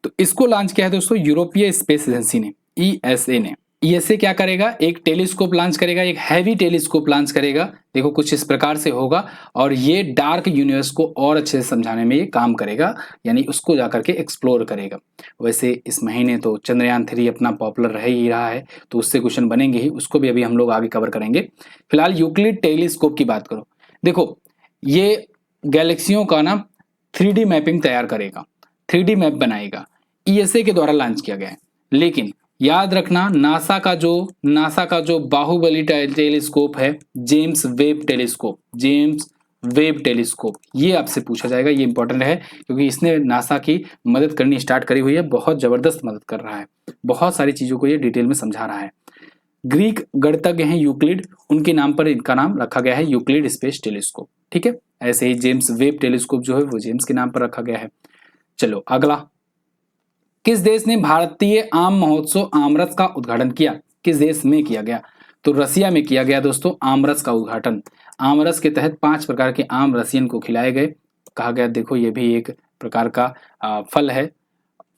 तो इसको लॉन्च किया है दोस्तों यूरोपीय स्पेस एजेंसी ने, ESA ने। ईएसए क्या करेगा, एक टेलीस्कोप लॉन्च करेगा, एक हैवी टेलीस्कोप लॉन्च करेगा। देखो कुछ इस प्रकार से होगा और ये डार्क यूनिवर्स को और अच्छे से समझाने में ये काम करेगा, यानी उसको जाकर के एक्सप्लोर करेगा। वैसे इस महीने तो चंद्रयान 3 अपना पॉपुलर रह ही रहा है, तो उससे क्वेश्चन बनेंगे ही, उसको भी अभी हम लोग आगे कवर करेंगे। फिलहाल यूक्लिड टेलीस्कोप की बात करो, देखो ये गैलेक्सियों का ना 3D मैपिंग तैयार करेगा, 3D मैप बनाएगा, ईएसए के द्वारा लॉन्च किया गया है। लेकिन याद रखना नासा का जो बाहुबली टेलीस्कोप है, जेम्स वेब टेलीस्कोप, ये आपसे पूछा जाएगा, ये इंपॉर्टेंट है क्योंकि इसने नासा की मदद करनी स्टार्ट करी हुई है, बहुत जबरदस्त मदद कर रहा है, बहुत सारी चीजों को ये डिटेल में समझा रहा है। ग्रीक गणितज्ञ हैं यूक्लिड, उनके नाम पर इनका नाम रखा गया है यूक्लिड स्पेस टेलीस्कोप, ठीक है। ऐसे ही जेम्स वेब टेलीस्कोप जो है वो जेम्स के नाम पर रखा गया है। चलो अगला, किस देश ने भारतीय आम महोत्सव आमरस का उद्घाटन किया, किस देश में किया गया, तो रसिया में किया गया दोस्तों आमरस का उद्घाटन। आमरस के तहत 5 प्रकार के आम रसियन को खिलाए गए, कहा गया देखो ये भी एक प्रकार का फल है,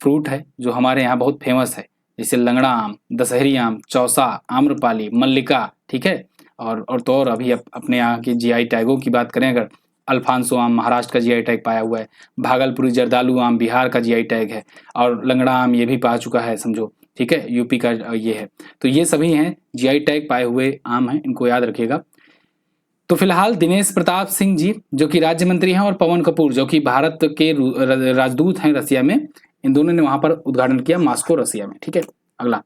फ्रूट है जो हमारे यहाँ बहुत फेमस है, जैसे लंगड़ा आम, दशहरी आम, चौसा, आम्रपाली, मल्लिका, ठीक है। और तो और अभी अपने यहाँ के जीआई टैगों की बात करें अगर, अल्फांसो आम महाराष्ट्र का जीआई टैग पाया हुआ है, भागलपुरी जर्दालू आम बिहार का जीआई टैग है, और लंगड़ा आम ये भी पा चुका है समझो, ठीक है, यूपी का ये है। तो ये सभी हैं जीआई टैग पाए हुए आम हैं, इनको याद रखिएगा। तो फिलहाल दिनेश प्रताप सिंह जी जो कि राज्य मंत्री हैं और पवन कपूर जो कि भारत के राजदूत हैं रसिया में, इन दोनों ने वहां पर उद्घाटन किया मॉस्को रसिया में, ठीक है। अगला,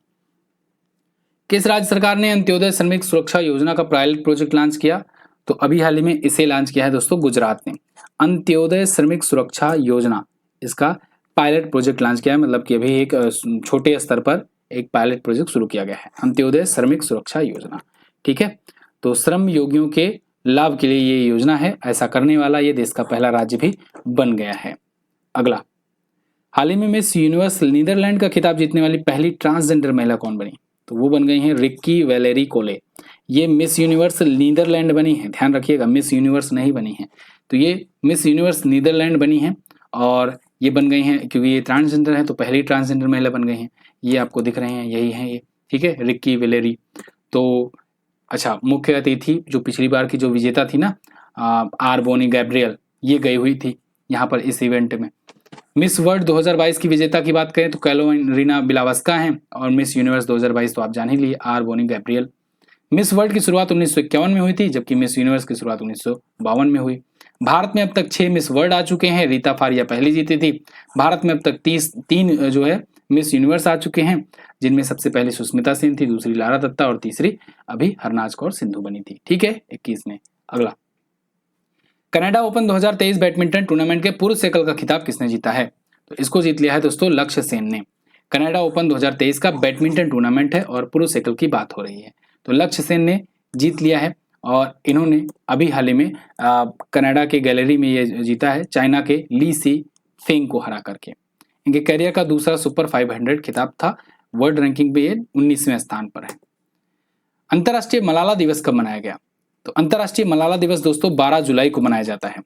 किस राज्य सरकार ने अंत्योदय श्रमिक सुरक्षा योजना का पायलट प्रोजेक्ट लॉन्च किया, तो अभी हाल ही में इसे लॉन्च किया है दोस्तों गुजरात ने। अंत्योदय श्रमिक सुरक्षा योजना, इसका पायलट प्रोजेक्ट लॉन्च किया है, मतलब कि अभी एक छोटे स्तर पर एक पायलट प्रोजेक्ट शुरू किया गया है, अंत्योदय श्रमिक सुरक्षा योजना, ठीक है। तो श्रम योगियों के लाभ के लिए ये योजना है, ऐसा करने वाला ये देश का पहला राज्य भी बन गया है। अगला, हाल ही में मिस यूनिवर्स नीदरलैंड का खिताब जीतने वाली पहली ट्रांसजेंडर महिला कौन बनी, तो वो बन गई हैं रिक्की वैलेरी कोले। ये मिस यूनिवर्स नीदरलैंड बनी है, ध्यान रखिएगा, मिस यूनिवर्स नहीं बनी है, तो ये मिस यूनिवर्स नीदरलैंड बनी है और ये बन गई हैं क्योंकि ये ट्रांसजेंडर है, तो पहली ट्रांसजेंडर महिला बन गई हैं। ये आपको दिख रहे हैं, यही हैं ये, ठीक है, रिक्की वैलेरी। तो अच्छा, मुख्य अतिथि जो पिछली बार की जो विजेता थी ना आर बोनी गैब्रियल, ये गई हुई थी यहाँ पर इस इवेंट में। मिस वर्ल्ड 2022 की विजेता की बात करें तो कैरोलिना बिलावस्का हैं, और मिस यूनिवर्स 2022 तो आप जान ही लिए R Bonney Gabriel. Miss World की शुरुआत 1951 में हुई थी, जबकि मिस यूनिवर्स की शुरुआत 1952 में हुई। भारत में अब तक 6 मिस वर्ल्ड आ चुके हैं, रीता फारिया पहली जीती थी। भारत में अब तक 3 जो है मिस यूनिवर्स आ चुके हैं, जिनमें सबसे पहले सुष्मिता सेन थी, दूसरी लारा दत्ता और तीसरी अभी हरनाज कौर सिंधु बनी थी, ठीक है, 21 में। अगला, कनाडा ओपन 2023 बैडमिंटन टूर्नामेंट के पुरुष एकल का खिताब किसने जीता है, तो इसको जीत लिया है दोस्तों लक्ष्य सेन ने। कनाडा ओपन 2023 का बैडमिंटन टूर्नामेंट है और पुरुष एकल की बात हो रही है, तो लक्ष्य सेन ने जीत लिया है और इन्होंने अभी हाल ही में कनाडा के गैलरी में ये जीता है चाइना के ली सी फेंग को हरा करके। इनके करियर का दूसरा सुपर 500 खिताब था, वर्ल्ड रैंकिंग पे ये 19वें स्थान पर है। अंतर्राष्ट्रीय मलाला दिवस कब मनाया गया, तो अंतर्राष्ट्रीय मलाला दिवस दोस्तों 12 जुलाई को मनाया जाता है।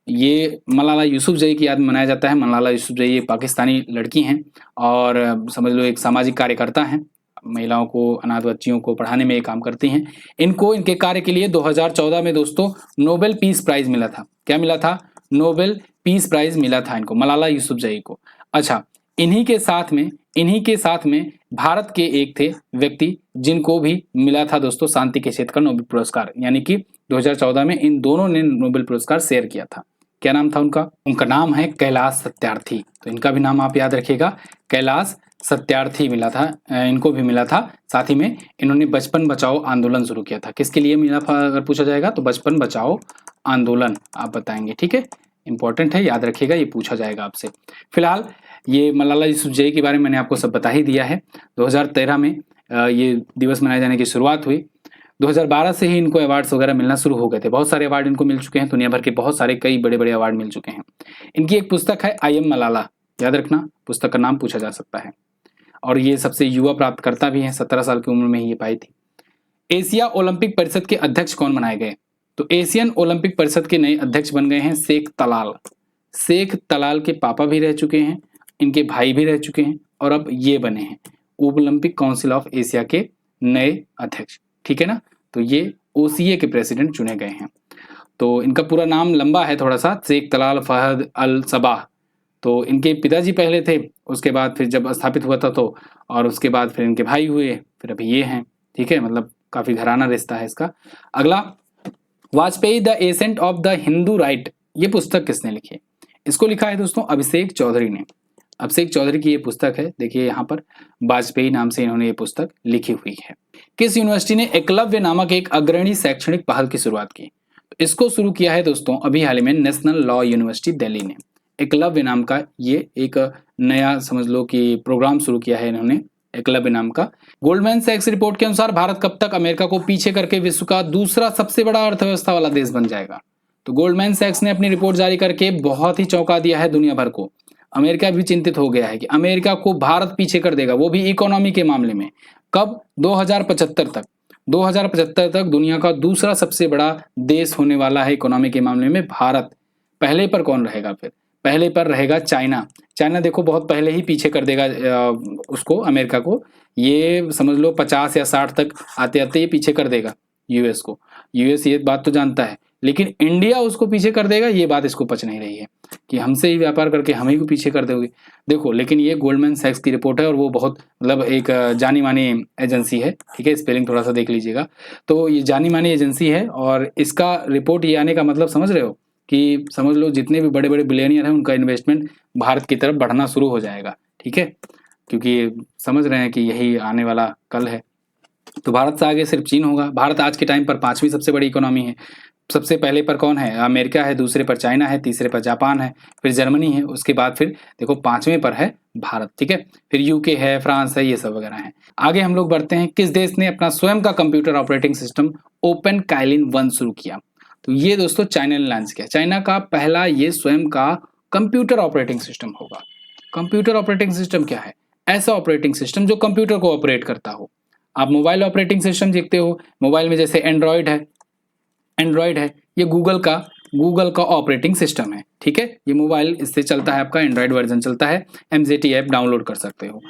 ये मलाला यूसुफजई की याद में मनाया जाता है। मलाला यूसुफजई ये पाकिस्तानी लड़की हैं और समझ लो एक सामाजिक कार्यकर्ता हैं, महिलाओं को, अनाथ बच्चियों को पढ़ाने में ये काम करती हैं। इनको इनके कार्य के लिए 2014 में दोस्तों नोबेल पीस प्राइज मिला था। क्या मिला था, नोबेल पीस प्राइज मिला था इनको, मलाला यूसुफजई को। अच्छा, इन्हीं के साथ में भारत के एक थे व्यक्ति जिनको भी मिला था दोस्तों शांति के क्षेत्र का नोबेल पुरस्कार, यानी कि 2014 में इन दोनों ने नोबेल पुरस्कार शेयर किया था। क्या नाम था उनका, उनका नाम है कैलाश सत्यार्थी, तो इनका भी नाम आप याद रखिएगा, कैलाश सत्यार्थी मिला था, इनको भी मिला था। साथ ही में इन्होंने बचपन बचाओ आंदोलन शुरू किया था। किसके लिए मिला था अगर पूछा जाएगा तो बचपन बचाओ आंदोलन आप बताएंगे, ठीक है, इंपॉर्टेंट है, याद रखिएगा, ये पूछा जाएगा आपसे। फिलहाल ये मलाला यूसुफजई के बारे में मैंने आपको सब बता ही दिया है। 2013 में ये दिवस मनाए जाने की शुरुआत हुई। 2012 से ही इनको अवार्ड्स वगैरह मिलना शुरू हो गए थे, बहुत सारे अवार्ड इनको मिल चुके हैं, दुनिया भर के बहुत सारे कई बड़े बड़े अवार्ड मिल चुके हैं। इनकी एक पुस्तक है आई एम मलाला, याद रखना, पुस्तक का नाम पूछा जा सकता है। और ये सबसे युवा प्राप्तकर्ता भी हैं, 17 साल की उम्र में ही ये पाई थी। एशिया ओलंपिक परिषद के अध्यक्ष कौन बनाए गए, तो एशियन ओलंपिक परिषद के नए अध्यक्ष बन गए हैं शेख तलाल। शेख तलाल के पापा भी रह चुके हैं, इनके भाई भी रह चुके हैं और अब ये बने हैं। ओलंपिक काउंसिल ऑफ एशिया के नए अध्यक्ष, ठीक है ना। तो ये ओसीए के प्रेसिडेंट चुने गए हैं। तो इनका पूरा नाम लंबा है थोड़ा सा, शेख तलाल फहद अल सबाह। तो इनके पिताजी पहले थे, उसके बाद फिर जब स्थापित हुआ था तो, और उसके बाद फिर इनके भाई हुए, फिर अभी ये हैं, ठीक है। मतलब काफी घराना रिश्ता है इसका। अगला, Vajpayee the ascent of the Hindu right, ये पुस्तक किसने लिखी है? इसको लिखा है दोस्तों अभिषेक चौधरी ने। अभिषेक चौधरी की ये पुस्तक है, देखिए यहाँ पर वाजपेयी नाम से इन्होंने ये पुस्तक लिखी हुई है। किस यूनिवर्सिटी ने एकलव्य नामक एक अग्रणी शैक्षणिक पहल की शुरुआत की? इसको शुरू किया है दोस्तों अभी हाल ही में नेशनल लॉ यूनिवर्सिटी दिल्ली ने। एकलव्य नाम का ये एक नया समझ लो कि प्रोग्राम शुरू किया है इन्होंने, एकलव्य नाम का। गोल्डमैन सैक्स रिपोर्ट के अनुसार भारत कब तक अमेरिका को पीछे करके विश्व का दूसरा सबसे बड़ा अर्थव्यवस्था वाला देश बन जाएगा? तो गोल्डमैन सैक्स ने अपनी रिपोर्ट जारी करके बहुत ही चौंका दिया है दुनिया भर को। अमेरिका भी चिंतित हो गया है कि अमेरिका को भारत पीछे कर देगा, वो भी इकोनॉमी के मामले में। कब? 2075 तक। 2075 तक दुनिया का दूसरा सबसे बड़ा देश होने वाला है इकोनॉमी के मामले में भारत। पहले पर कौन रहेगा फिर? पहले पर रहेगा चाइना। चाइना देखो बहुत पहले ही पीछे कर देगा उसको, अमेरिका को। ये समझ लो 50 या 60 तक आते आते ये पीछे कर देगा यूएस को। यूएस ये बात तो जानता है, लेकिन इंडिया उसको पीछे कर देगा, ये बात इसको पच नहीं रही है कि हमसे ही व्यापार करके हम ही को पीछे कर दोगे। देखो, लेकिन ये गोल्डमैन सैक्स की रिपोर्ट है और वो बहुत मतलब एक जानी मानी एजेंसी है, ठीक है। स्पेलिंग थोड़ा सा देख लीजिएगा। तो ये जानी मानी एजेंसी है और इसका रिपोर्ट ये आने का मतलब समझ रहे हो कि समझ लो जितने भी बड़े बड़े बिलियनियर हैं उनका इन्वेस्टमेंट भारत की तरफ बढ़ना शुरू हो जाएगा, ठीक है। क्योंकि समझ रहे हैं कि यही आने वाला कल है। तो भारत से आगे सिर्फ चीन होगा। भारत आज के टाइम पर 5वीं सबसे बड़ी इकोनॉमी है। सबसे पहले पर कौन है? अमेरिका है, दूसरे पर चाइना है, तीसरे पर जापान है, फिर जर्मनी है, उसके बाद फिर देखो 5वें पर है भारत, ठीक है। फिर यूके है, फ्रांस है, ये सब वगैरह है। आगे हम लोग बढ़ते हैं। किस देश ने अपना स्वयं का computer operating system open Kaelin 1 शुरू किया? तो ये दोस्तों चाइना ने लॉन्च किया। चाइना का पहला ये स्वयं का कंप्यूटर ऑपरेटिंग सिस्टम होगा। कंप्यूटर ऑपरेटिंग सिस्टम क्या है? ऐसा ऑपरेटिंग सिस्टम जो कंप्यूटर को ऑपरेट करता हो। आप मोबाइल ऑपरेटिंग सिस्टम देखते हो, मोबाइल में जैसे एंड्रॉयड है, ये गूगल का ऑपरेटिंग सिस्टम है, ठीक है। ये मोबाइल इससे चलता है, आपका एंड्रॉयड वर्जन चलता है, MZT ऐप डाउनलोड कर सकते हो।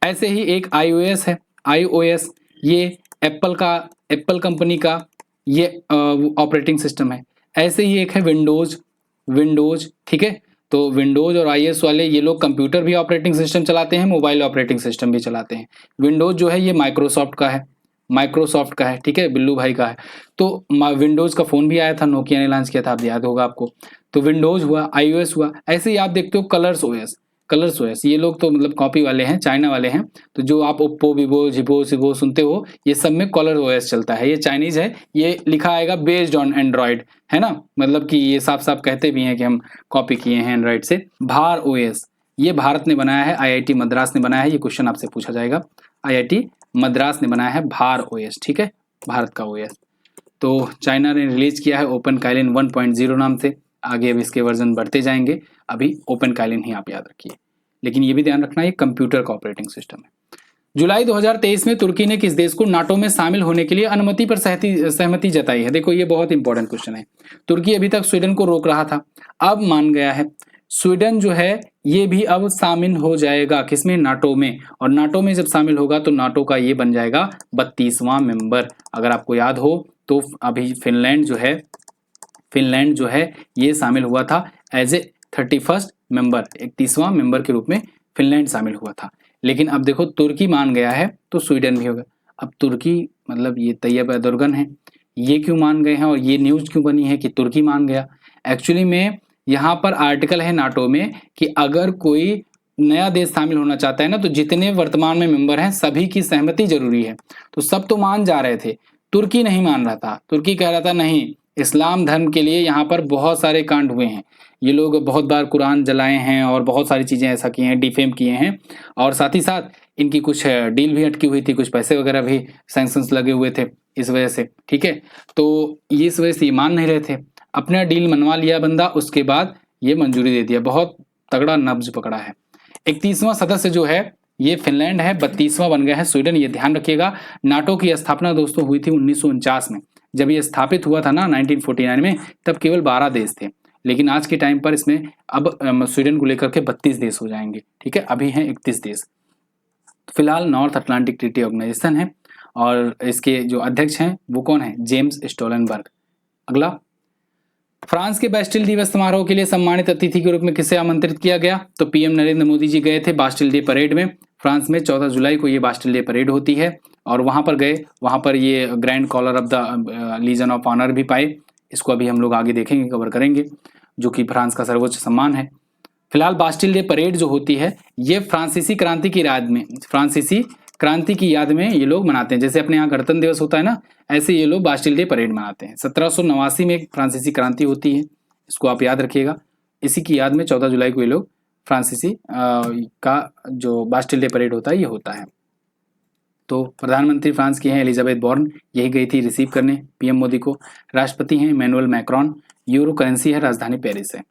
ऐसे ही एक iOS है, iOS ये एप्पल कंपनी का ये ऑपरेटिंग सिस्टम है। ऐसे ही एक है विंडोज, ठीक है। तो विंडोज और iOS वाले ये लोग कंप्यूटर भी ऑपरेटिंग सिस्टम चलाते हैं, मोबाइल ऑपरेटिंग सिस्टम भी चलाते हैं। विंडोज जो है ये माइक्रोसॉफ्ट का है, ठीक है, बिल्लू भाई का है। तो विंडोज का फोन भी आया था, नोकिया ने लॉन्च किया था, आप याद होगा आपको। तो विंडोज हुआ, iOS हुआ। ऐसे ही आप देखते हो कलर्स ओएस, ये लोग तो मतलब कॉपी वाले हैं, चाइना वाले हैं। तो जो आप ओप्पो, वीवो, जिपो सुनते हो, ये सब में कलर ओएस चलता है। ये चाइनीज है, ये लिखा आएगा बेस्ड ऑन एंड्रॉयड, है ना। मतलब कि ये साफ साफ कहते भी हैं कि हम कॉपी किए हैं एंड्रॉयड से। भार ओएस ये भारत ने बनाया है, IIT मद्रास ने बनाया है। ये क्वेश्चन आपसे पूछा जाएगा, IIT मद्रास ने बनाया है भार ओएस, ठीक है, भारत का ओएस। तो चाइना ने रिलीज किया है ओपन काइलिन 1.0 नाम से। आगे अब इसके वर्जन बढ़ते जाएंगे, अभी ओपन काइलिन ही आप याद रखिए। लेकिन ये भी ध्यान रखना ये कंप्यूटर का ऑपरेटिंग सिस्टम है। जुलाई 2023 में तुर्की ने किस देश को नाटो में शामिल होने के लिए अनुमति पर सहमति जताई है? देखो ये बहुत इंपॉर्टेंट क्वेश्चन है। तुर्की अभी तक स्वीडन को रोक रहा था, अब मान गया है। स्वीडन जो है ये भी अब शामिल हो जाएगा, किसमें? नाटो में। और नाटो में जब शामिल होगा तो नाटो का ये बन जाएगा 32वां मेंबर। अगर आपको याद हो तो अभी फिनलैंड जो है ये शामिल हुआ था एज ए 31st मेंबर, 31वां मेंबर के रूप में फिनलैंड शामिल हुआ था। लेकिन अब देखो तुर्की मान गया है तो स्वीडन भी होगा। अब तुर्की मतलब ये तैयब एर्दोगन है, ये क्यों मान गए हैं और ये न्यूज क्यों बनी है कि तुर्की मान गया? एक्चुअली में यहाँ पर आर्टिकल है नाटो में कि अगर कोई नया देश शामिल होना चाहता है ना, तो जितने वर्तमान में मेंबर हैं सभी की सहमति जरूरी है। तो सब तो मान जा रहे थे, तुर्की नहीं मान रहा था। तुर्की कह रहा था नहीं, इस्लाम धर्म के लिए यहाँ पर बहुत सारे कांड हुए हैं, ये लोग बहुत बार कुरान जलाए हैं और बहुत सारी चीज़ें ऐसा किए हैं, डिफेम किए हैं। और साथ ही साथ इनकी कुछ डील भी अटकी हुई थी, कुछ पैसे वगैरह भी सैंक्शंस लगे हुए थे इस वजह से, ठीक है। तो ये इस वजह से ये मान नहीं रहे थे। अपना डील मनवा लिया बंदा, उसके बाद ये मंजूरी दे दिया। बहुत तगड़ा नब्ज पकड़ा है। 31वां सदस्य जो है ये फिनलैंड है, 32वां बन गया है स्वीडन। ये ध्यान रखिएगा। नाटो की स्थापना दोस्तों हुई थी 1949 में। जब ये स्थापित हुआ था ना 1949 में, तब केवल 12 देश थे। लेकिन आज के टाइम पर इसमें अब स्वीडन को लेकर के 32 देश हो जाएंगे, ठीक है। अभी हैं 31 देश। तो फिलहाल नॉर्थ अटलांटिक ट्रीटी ऑर्गेनाइजेशन है और इसके जो अध्यक्ष हैं वो कौन है? James Stoltenberg. अगला, फ्रांस के बास्टिल दिवस समारोह के लिए सम्मानित अतिथि के रूप में किसे आमंत्रित किया गया? तो पीएम नरेंद्र मोदी जी गए थे बास्टिल डे परेड में। फ्रांस में 14 जुलाई को ये बास्टिल डे परेड होती है और वहां पर गए, वहां पर ये Grand Collar of the Legion of Honour भी पाए। इसको अभी हम लोग आगे देखेंगे, कवर करेंगे, जो कि फ्रांस का सर्वोच्च सम्मान है। फिलहाल बास्टिल डे परेड जो होती है ये फ्रांसीसी क्रांति की याद में ये लोग मनाते हैं। जैसे अपने यहाँ गणतंत्र दिवस होता है ना, ऐसे ये लोग बास्टिल डे परेड मनाते हैं। 1789 में एक फ्रांसीसी क्रांति होती है, इसको आप याद रखिएगा। इसी की याद में 14 जुलाई को ये लोग फ्रांसीसी का जो बास्टिल डे परेड होता है ये होता है। तो प्रधानमंत्री फ्रांस की हैं एलिजाबेथ बॉर्न, यही गई थी रिसीव करने पीएम मोदी को। राष्ट्रपति हैं इमैनुअल मैक्रॉन। यूरो करेंसी है, राजधानी पेरिस है।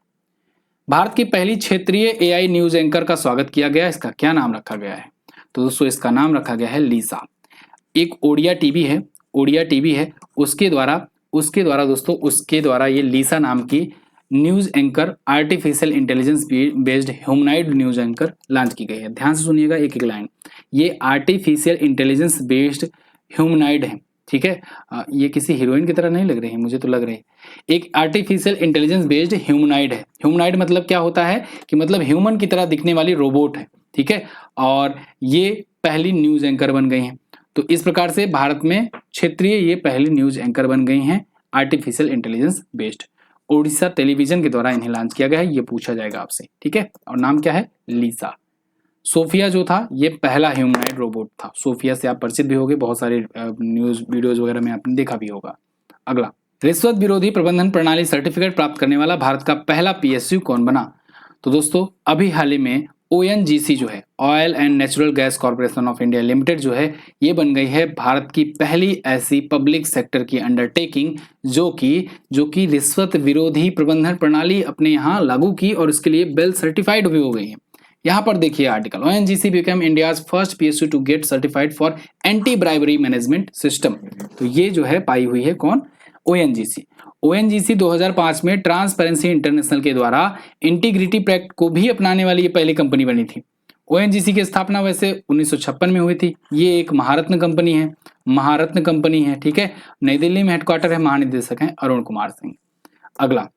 भारत की पहली क्षेत्रीय एआई न्यूज एंकर का स्वागत किया गया, इसका क्या नाम रखा गया है? तो दोस्तों इसका नाम रखा गया है लीसा। एक ओडिया टीवी है, उसके द्वारा ये लीसा नाम की news anchor, artificial intelligence based humanoid news anchor launch की गई है। ध्यान से सुनिएगा एक एक लाइन, ये आर्टिफिशियल इंटेलिजेंस बेस्ड ह्यूमनॉइड है, ठीक है। ये किसी हीरोइन की तरह नहीं लग रही है, मुझे तो लग रही है। एक आर्टिफिशियल इंटेलिजेंस बेस्ड ह्यूमनॉइड है। ह्यूमनॉइड मतलब क्या होता है कि मतलब ह्यूमन की तरह दिखने वाली रोबोट है, ठीक है। और ये पहली न्यूज एंकर बन गई हैं। तो इस प्रकार से भारत में क्षेत्रीय ये पहली न्यूज एंकर बन गई हैं artificial intelligence based. Odisha television के द्वारा इन्हें लॉन्च किया गया है, ये पूछा जाएगा आपसे, ठीक है। और नाम क्या है? लीसा। सोफिया जो था ये पहला ह्यूमनॉइड रोबोट था। सोफिया से आप परिचित भी होंगे, बहुत सारे न्यूज वीडियोज वगैरह में आपने देखा भी होगा। अगला, रिश्वत विरोधी प्रबंधन प्रणाली सर्टिफिकेट प्राप्त करने वाला भारत का पहला पीएसयू कौन बना? तो दोस्तों अभी हाल ही में ओएनजीसी जो है, oil and natural gas corporation of India limited जो है, ये बन गई है भारत की पहली ऐसी पब्लिक सेक्टर की अंडरटेकिंग जो कि रिश्वत विरोधी प्रबंधन प्रणाली अपने यहाँ लागू की और इसके लिए वेल सर्टिफाइड भी हो गई है। यहाँ पर देखिए article, ONGC become India's first PSU to get certified for anti bribery management system. तो ये जो है पाई हुई है कौन? ओएनजीसी 2005 में ट्रांसपेरेंसी इंटरनेशनल के द्वारा इंटीग्रिटी पैक्ट को भी अपनाने वाली ये पहली कंपनी बनी थी। ओएनजीसी की स्थापना वैसे 1956 में हुई थी। ये एक महारत्न कंपनी है, ठीक है। नई दिल्ली में हेडक्वार्टर है, महानिदेशक हैं अरुण कुमार सिंह। अगला,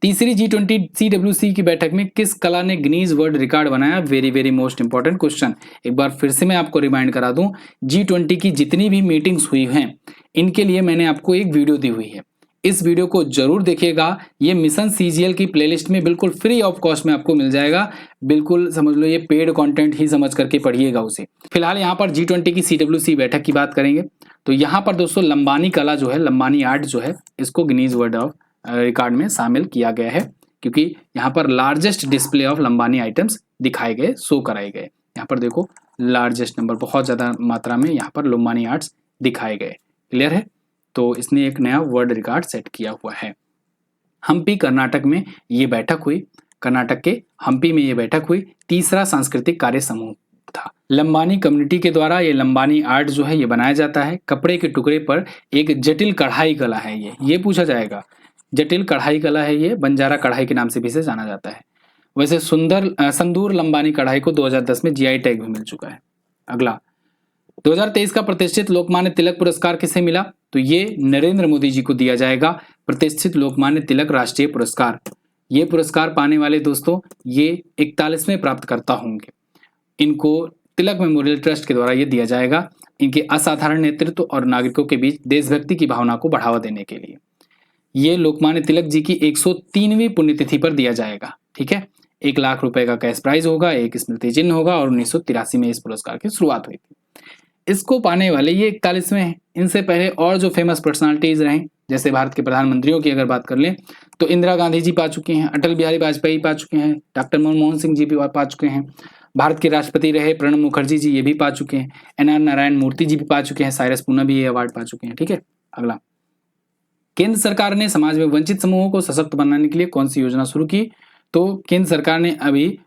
तीसरी G20 CWC की बैठक में किस कला ने गिनीज वर्ल्ड रिकॉर्ड बनाया? Very very most important question. एक बार फिर से मैं आपको रिमाइंड करा दूं, G20 की जितनी भी मीटिंग्स हुई हैं इनके लिए मैंने आपको एक वीडियो दी हुई है, इस वीडियो को जरूर देखिएगा। ये मिशन CGL की प्लेलिस्ट में बिल्कुल फ्री ऑफ कॉस्ट में आपको मिल जाएगा। बिल्कुल समझ लो ये पेड कंटेंट ही समझ करके पढ़िएगा उसे। फिलहाल यहाँ पर G20 की CWC बैठक की बात करेंगे तो यहाँ पर दोस्तों लंबानी कला जो है, लंबानी आर्ट जो है, इसको गिनीज वर्ल्ड ऑफ रिकॉर्ड में शामिल किया गया है क्योंकि यहाँ पर largest display of Lambani items दिखाए गए, शो कराए गए। यहाँ पर देखो लार्जेस्ट नंबर, बहुत ज्यादा मात्रा में यहाँ पर लंबानी आर्ट्स दिखाए गए। क्लियर है? तो इसने एक नया वर्ल्ड रिकॉर्ड सेट किया हुआ है। हम्पी कर्नाटक में ये बैठक हुई, कर्नाटक के हम्पी में ये बैठक हुई। तीसरा सांस्कृतिक कार्य समूह था। लंबानी कम्युनिटी के द्वारा ये लंबानी आर्ट जो है ये बनाया जाता है। कपड़े के टुकड़े पर एक जटिल कढ़ाई कला है, ये पूछा जाएगा। जटिल कढ़ाई कला है ये, बंजारा कढ़ाई के नाम से भी इसे जाना जाता है। वैसे संदूर लंबानी कढ़ाई को 2010 में जीआई टैग भी मिल चुका है। अगला, 2023 का प्रतिष्ठित लोकमान्य तिलक पुरस्कार किसे मिला? तो ये नरेंद्र मोदी जी को दिया जाएगा, प्रतिष्ठित लोकमान्य तिलक राष्ट्रीय पुरस्कार। ये पुरस्कार पाने वाले दोस्तों ये 41वें प्राप्तकर्ता होंगे। इनको तिलक मेमोरियल ट्रस्ट के द्वारा ये दिया जाएगा, इनके असाधारण नेतृत्व और नागरिकों के बीच देशभक्ति की भावना को बढ़ावा देने के लिए। ये लोकमान्य तिलक जी की 103वीं पुण्यतिथि पर दिया जाएगा, ठीक है। 1 लाख रुपए का कैश प्राइज होगा, एक स्मृति चिन्ह होगा और 1983 में इस पुरस्कार की शुरुआत हुई थी। इसको पाने वाले ये 41वें हैं। इनसे पहले और जो फेमस पर्सनालिटीज रहे, जैसे भारत के प्रधानमंत्रियों की अगर बात कर लें तो इंदिरा गांधी जी पा चुके हैं, अटल बिहारी वाजपेयी पा चुके हैं, डॉक्टर मनमोहन सिंह जी भी पा चुके हैं, भारत के राष्ट्रपति रहे प्रणब मुखर्जी जी ये भी पा चुके हैं, NR नारायण मूर्ति जी भी पा चुके हैं, साइरस पूना भी ये अवार्ड पा चुके हैं, ठीक है। अगला, केंद्र सरकार ने समाज में वंचित समूहों को सशक्त बनाने के लिए कौन सी योजना शुरू की? तो केंद्र सरकार ने अभी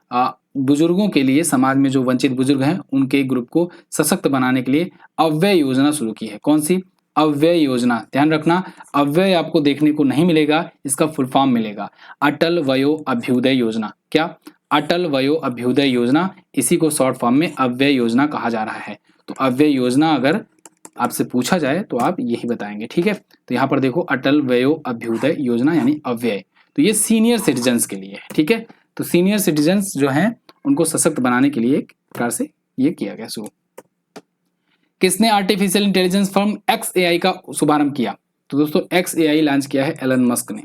बुजुर्गों के लिए, समाज में जो वंचित बुजुर्ग हैं उनके ग्रुप को सशक्त बनाने के लिए अव्यय योजना शुरू की है। कौन सी? अव्यय योजना। ध्यान रखना, अव्यय आपको देखने को नहीं मिलेगा, इसका फुल फॉर्म मिलेगा अटल वयो अभ्युदय योजना। क्या? अटल वयो अभ्युदय योजना, इसी को शॉर्ट फॉर्म में अव्यय योजना कहा जा रहा है। तो अव्यय योजना अगर आपसे पूछा जाए तो आप यही बताएंगे, ठीक है। तो यहाँ पर देखो अटल वयो अभ्युदय योजना यानी अव्यय, तो ये सीनियर सिटीजन्स के लिए है, ठीक है। तो सीनियर सिटीजन्स जो हैं उनको सशक्त बनाने के लिए एक प्रकार से ये किया गया शुरू। किसने आर्टिफिशियल इंटेलिजेंस फर्म XAI का शुभारंभ किया? तो दोस्तों XAI लॉन्च किया है एलन मस्क ने।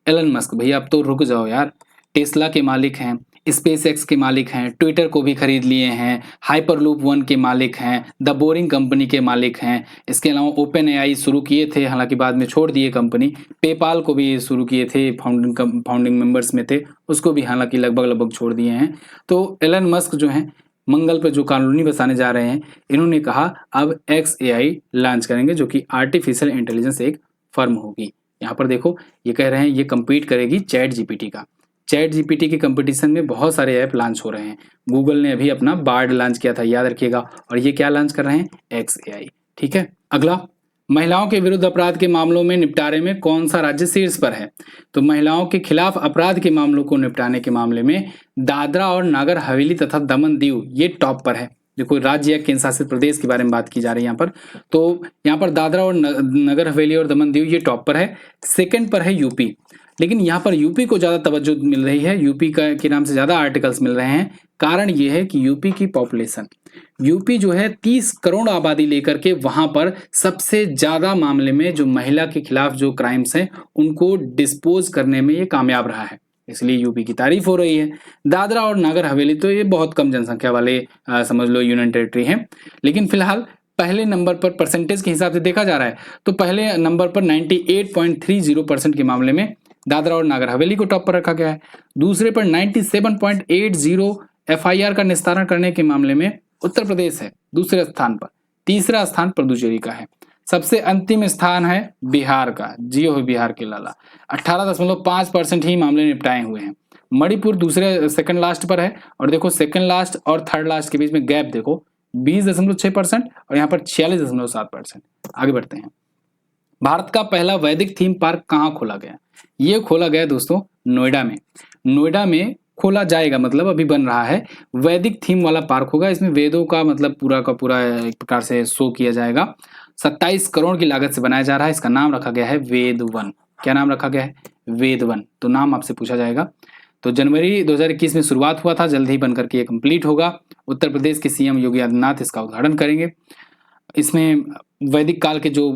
एलन मस्क भैया अब तो रुक जाओ यार, टेस्ला के मालिक हैं, स्पेसएक्स के मालिक हैं, ट्विटर को भी खरीद लिए हैं, हाइपरलूप वन के मालिक हैं, द बोरिंग कंपनी के मालिक हैं। इसके अलावा ओपन एआई शुरू किए थे, हालांकि बाद में छोड़ दिए कंपनी। पेपाल को भी शुरू किए थे, फाउंडिंग मेंबर्स में थे, उसको भी हालांकि लगभग छोड़ दिए हैं। तो एलन मस्क जो हैं मंगल पर जो कॉलोनी बसाने जा रहे हैं, इन्होंने कहा अब XAI लॉन्च करेंगे जो कि आर्टिफिशियल इंटेलिजेंस एक फर्म होगी। यहाँ पर देखो ये कह रहे हैं ये compete करेगी चैट जीपीटी का। चैट जीपीटी के कंपटीशन में बहुत सारे ऐप लॉन्च हो रहे हैं। गूगल ने अभी अपना बार्ड लॉन्च किया था, याद रखिएगा, और ये क्या लॉन्च कर रहे हैं? XAI, ठीक है। अगला, महिलाओं के विरुद्ध अपराध के मामलों में निपटारे में कौन सा राज्य शीर्ष पर है? तो महिलाओं के खिलाफ अपराध के मामलों को निपटाने के मामले में दादरा और नागर हवेली तथा दमन दीव ये टॉप पर है। देखो राज्य या केंद्र शासित प्रदेश के बारे में बात की जा रही है यहाँ पर, तो यहाँ पर दादरा और नगर हवेली और दमन दीव ये टॉप पर है। सेकंड पर है यूपी, लेकिन यहाँ पर यूपी को ज़्यादा तवज्जो मिल रही है, यूपी का के नाम से ज़्यादा आर्टिकल्स मिल रहे हैं। कारण ये है कि यूपी की पॉपुलेशन, यूपी जो है 30 करोड़ आबादी लेकर के वहां पर सबसे ज़्यादा मामले में जो महिला के खिलाफ जो क्राइम्स हैं उनको डिस्पोज करने में ये कामयाब रहा है, इसलिए यूपी की तारीफ हो रही है। दादरा और नागर हवेली तो ये बहुत कम जनसंख्या वाले समझ लो यूनियन टेरिटरी हैं, लेकिन फिलहाल पहले नंबर पर परसेंटेज के हिसाब से देखा जा रहा है तो पहले नंबर पर 98.30% के मामले में दादरा और नागर हवेली को टॉप पर रखा गया है। दूसरे पर 97.80 FIR का निस्तारण करने के मामले में उत्तर प्रदेश है दूसरे स्थान पर। तीसरा स्थान पुडुचेरी का है। सबसे अंतिम स्थान है बिहार का, जियो हो बिहार के लाला, 18.5% ही मामले निपटाए हुए हैं। मणिपुर दूसरे सेकंड लास्ट पर है, और देखो सेकंड लास्ट और थर्ड लास्ट के बीच में गैप देखो 20.6% और यहाँ पर 46.7%। आगे बढ़ते हैं। भारत का पहला वैदिक थीम पार्क कहाँ खोला गया? ये खोला गया दोस्तों नोएडा में। नोएडा में खोला जाएगा, मतलब अभी बन रहा है। वैदिक थीम वाला पार्क होगा, इसमें वेदों का मतलब पूरा का पूरा एक प्रकार से शो किया जाएगा। 27 करोड़ की लागत से बनाया जा रहा है। इसका नाम रखा गया है वेद वन। क्या नाम रखा गया है? वेद वन। तो नाम आपसे पूछा जाएगा। तो जनवरी 2021 में शुरुआत हुआ था, जल्द ही बनकर के ये कंप्लीट होगा। उत्तर प्रदेश के CM योगी आदित्यनाथ इसका उद्घाटन करेंगे। इसमें वैदिक काल के जो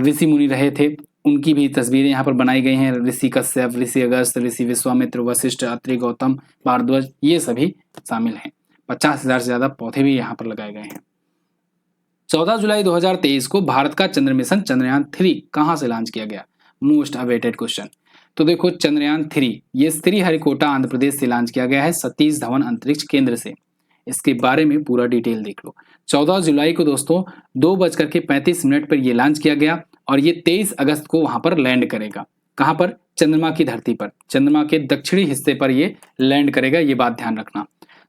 ऋषि मुनि रहे थे उनकी भी तस्वीरें यहाँ पर बनाई गई हैं। ऋषि कश्यप, ऋषि अगस्त्य, ऋषि विश्वामित्र, वशिष्ठ, अत्रि, गौतम, भारद्वाज ये सभी शामिल हैं। 50,000 से ज्यादा पौधे भी यहाँ पर लगाए गए हैं। 14 जुलाई 2023 को भारत का चंद्र मिशन चंद्रयान 3 कहाँ से लॉन्च किया गया? Most awaited question. तो देखो चंद्रयान 3 ये श्रीहरिकोटा आंध्र प्रदेश से लॉन्च किया गया है, सतीश धवन अंतरिक्ष केंद्र से। इसके बारे में पूरा डिटेल देख लो। 14 जुलाई को दोस्तों 2:35 पर ये लॉन्च किया गया और ये 23 अगस्त को वहां पर लैंड करेगा। कहां पर? चंद्रमा की धरती पर, चंद्रमा के दक्षिणी हिस्से पर ये लैंड करेगा, ये बात ध्यान रखना।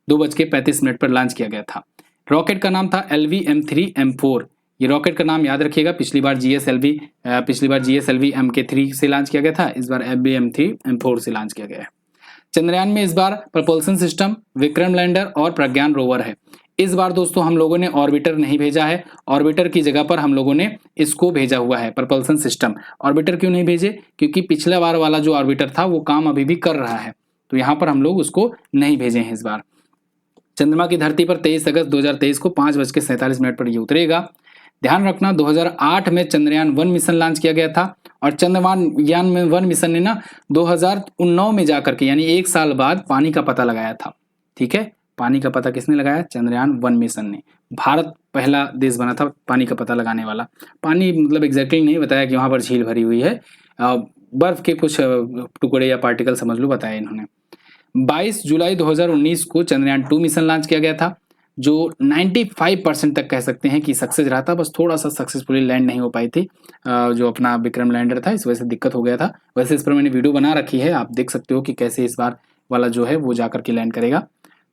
2:35 पर लॉन्च किया गया था। रॉकेट का नाम था LV-M3-M4। ये रॉकेट का नाम याद रखिएगा। पिछली बार GSLV MK3 से लॉन्च किया गया था, इस बार LV-M3-M4 से लॉन्च किया गया है। चंद्रयान में इस बार प्रपल्सन सिस्टम, विक्रम लैंडर और प्रज्ञान रोवर है। इस बार दोस्तों हम लोगों ने ऑर्बिटर नहीं भेजा है, ऑर्बिटर की जगह पर हम लोगों ने इसको भेजा हुआ है, प्रपल्सन सिस्टम। ऑर्बिटर क्यों नहीं भेजे? क्योंकि पिछला बार वाला जो ऑर्बिटर था वो काम अभी भी कर रहा है, तो यहाँ पर हम लोग उसको नहीं भेजे हैं इस बार। चंद्रमा की धरती पर 23 अगस्त 2023 को 5:47 पर ये उतरेगा। ध्यान रखना 2008 में चंद्रयान 1 मिशन लॉन्च किया गया था और चंद्रयान 1 मिशन ने ना 2019 में जाकर के यानी 1 साल बाद पानी का पता लगाया था। ठीक है, पानी का पता किसने लगाया? चंद्रयान 1 मिशन ने। भारत पहला देश बना था पानी का पता लगाने वाला। पानी मतलब एग्जैक्टली नहीं बताया कि वहां पर झील भरी हुई है, बर्फ के कुछ टुकड़े या पार्टिकल समझ लो बताया इन्होंने। 22 जुलाई 2019 को चंद्रयान 2 मिशन लॉन्च किया गया था, जो 95% तक कह सकते हैं कि सक्सेस रहा था। बस थोड़ा सा सक्सेसफुली लैंड नहीं हो पाई थी, जो अपना विक्रम लैंडर था, इस वजह से दिक्कत हो गया था। वैसे इस पर मैंने वीडियो बना रखी है, आप देख सकते हो कि कैसे इस बार वाला जो है वो जाकर के लैंड करेगा।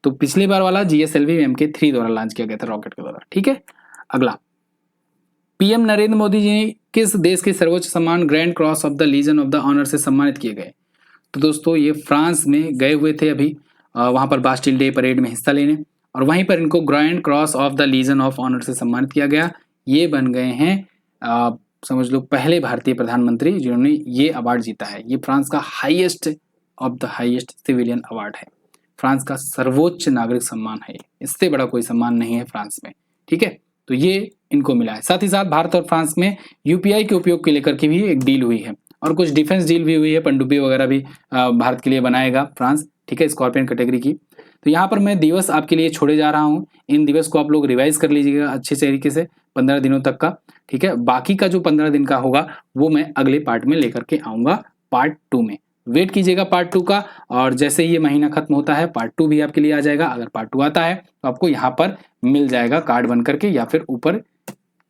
तो पिछली बार वाला GSLV MK3 द्वारा लॉन्च किया गया था रॉकेट के द्वारा। ठीक है, अगला, PM नरेंद्र मोदी जी किस देश के सर्वोच्च सम्मान Grand Cross of the Legion of the Honour से सम्मानित किए गए? तो दोस्तों ये फ्रांस में गए हुए थे अभी, वहाँ पर बास्टिल डे परेड में हिस्सा लेने, और वहीं पर इनको Grand Cross of the Legion of Honour से सम्मानित किया गया। ये बन गए हैं समझ लो पहले भारतीय प्रधानमंत्री जिन्होंने ये अवार्ड जीता है। ये फ्रांस का highest of the highest civilian award है, फ्रांस का सर्वोच्च नागरिक सम्मान है, इससे बड़ा कोई सम्मान नहीं है फ्रांस में, ठीक है। तो ये इनको मिला है। साथ ही साथ भारत और फ्रांस में यूपीआई के उपयोग को लेकर के भी एक डील हुई है, और कुछ डिफेंस डील भी हुई है, पनडुब्बी वगैरह भी भारत के लिए बनाएगा फ्रांस, ठीक है, स्कॉर्पियन कैटेगरी की। तो यहाँ पर मैं दिवस आपके लिए छोड़े जा रहा हूँ, इन दिवस को आप लोग रिवाइज कर लीजिएगा अच्छे तरीके से 15 दिनों तक का, ठीक है। बाकी का जो 15 दिन का होगा वो मैं अगले पार्ट में लेकर के आऊँगा, पार्ट 2 में। वेट कीजिएगा पार्ट 2 का, और जैसे ही ये महीना खत्म होता है पार्ट 2 भी आपके लिए आ जाएगा। अगर पार्ट 2 आता है तो आपको यहाँ पर मिल जाएगा कार्ड बन करके, या फिर ऊपर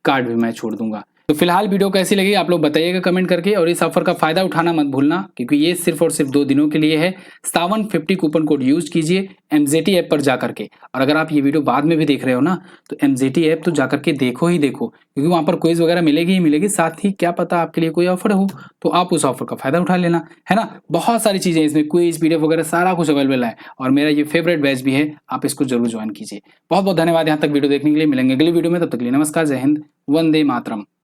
कार्ड भी मैं छोड़ दूंगा। तो फिलहाल वीडियो कैसी लगी आप लोग बताइएगा कमेंट करके, और इस ऑफर का फायदा उठाना मत भूलना, क्योंकि ये सिर्फ और सिर्फ 2 दिनों के लिए है। 5750 कूपन कोड यूज कीजिए MZT ऐप पर जाकर के, और अगर आप ये वीडियो बाद में भी देख रहे हो ना, तो MZT ऐप तो जाकर के देखो ही देखो, क्योंकि वहां पर क्विज वगैरह मिलेगी ही मिलेगी, साथ ही क्या पता आपके लिए कोई ऑफर हो, तो आप उस ऑफर का फायदा उठा लेना, है ना। बहुत सारी चीजें इसमें, क्विज PDF वगैरह सारा कुछ अवेलेबल है, और मेरा ये फेवरेट बैच भी है, आप इसको जरूर ज्वाइन कीजिए। बहुत बहुत धन्यवाद यहाँ तक वीडियो देखने के लिए। मिलेंगे अगली वीडियो में, तब तक के लिए नमस्कार, जय हिंद, वंदे मातरम।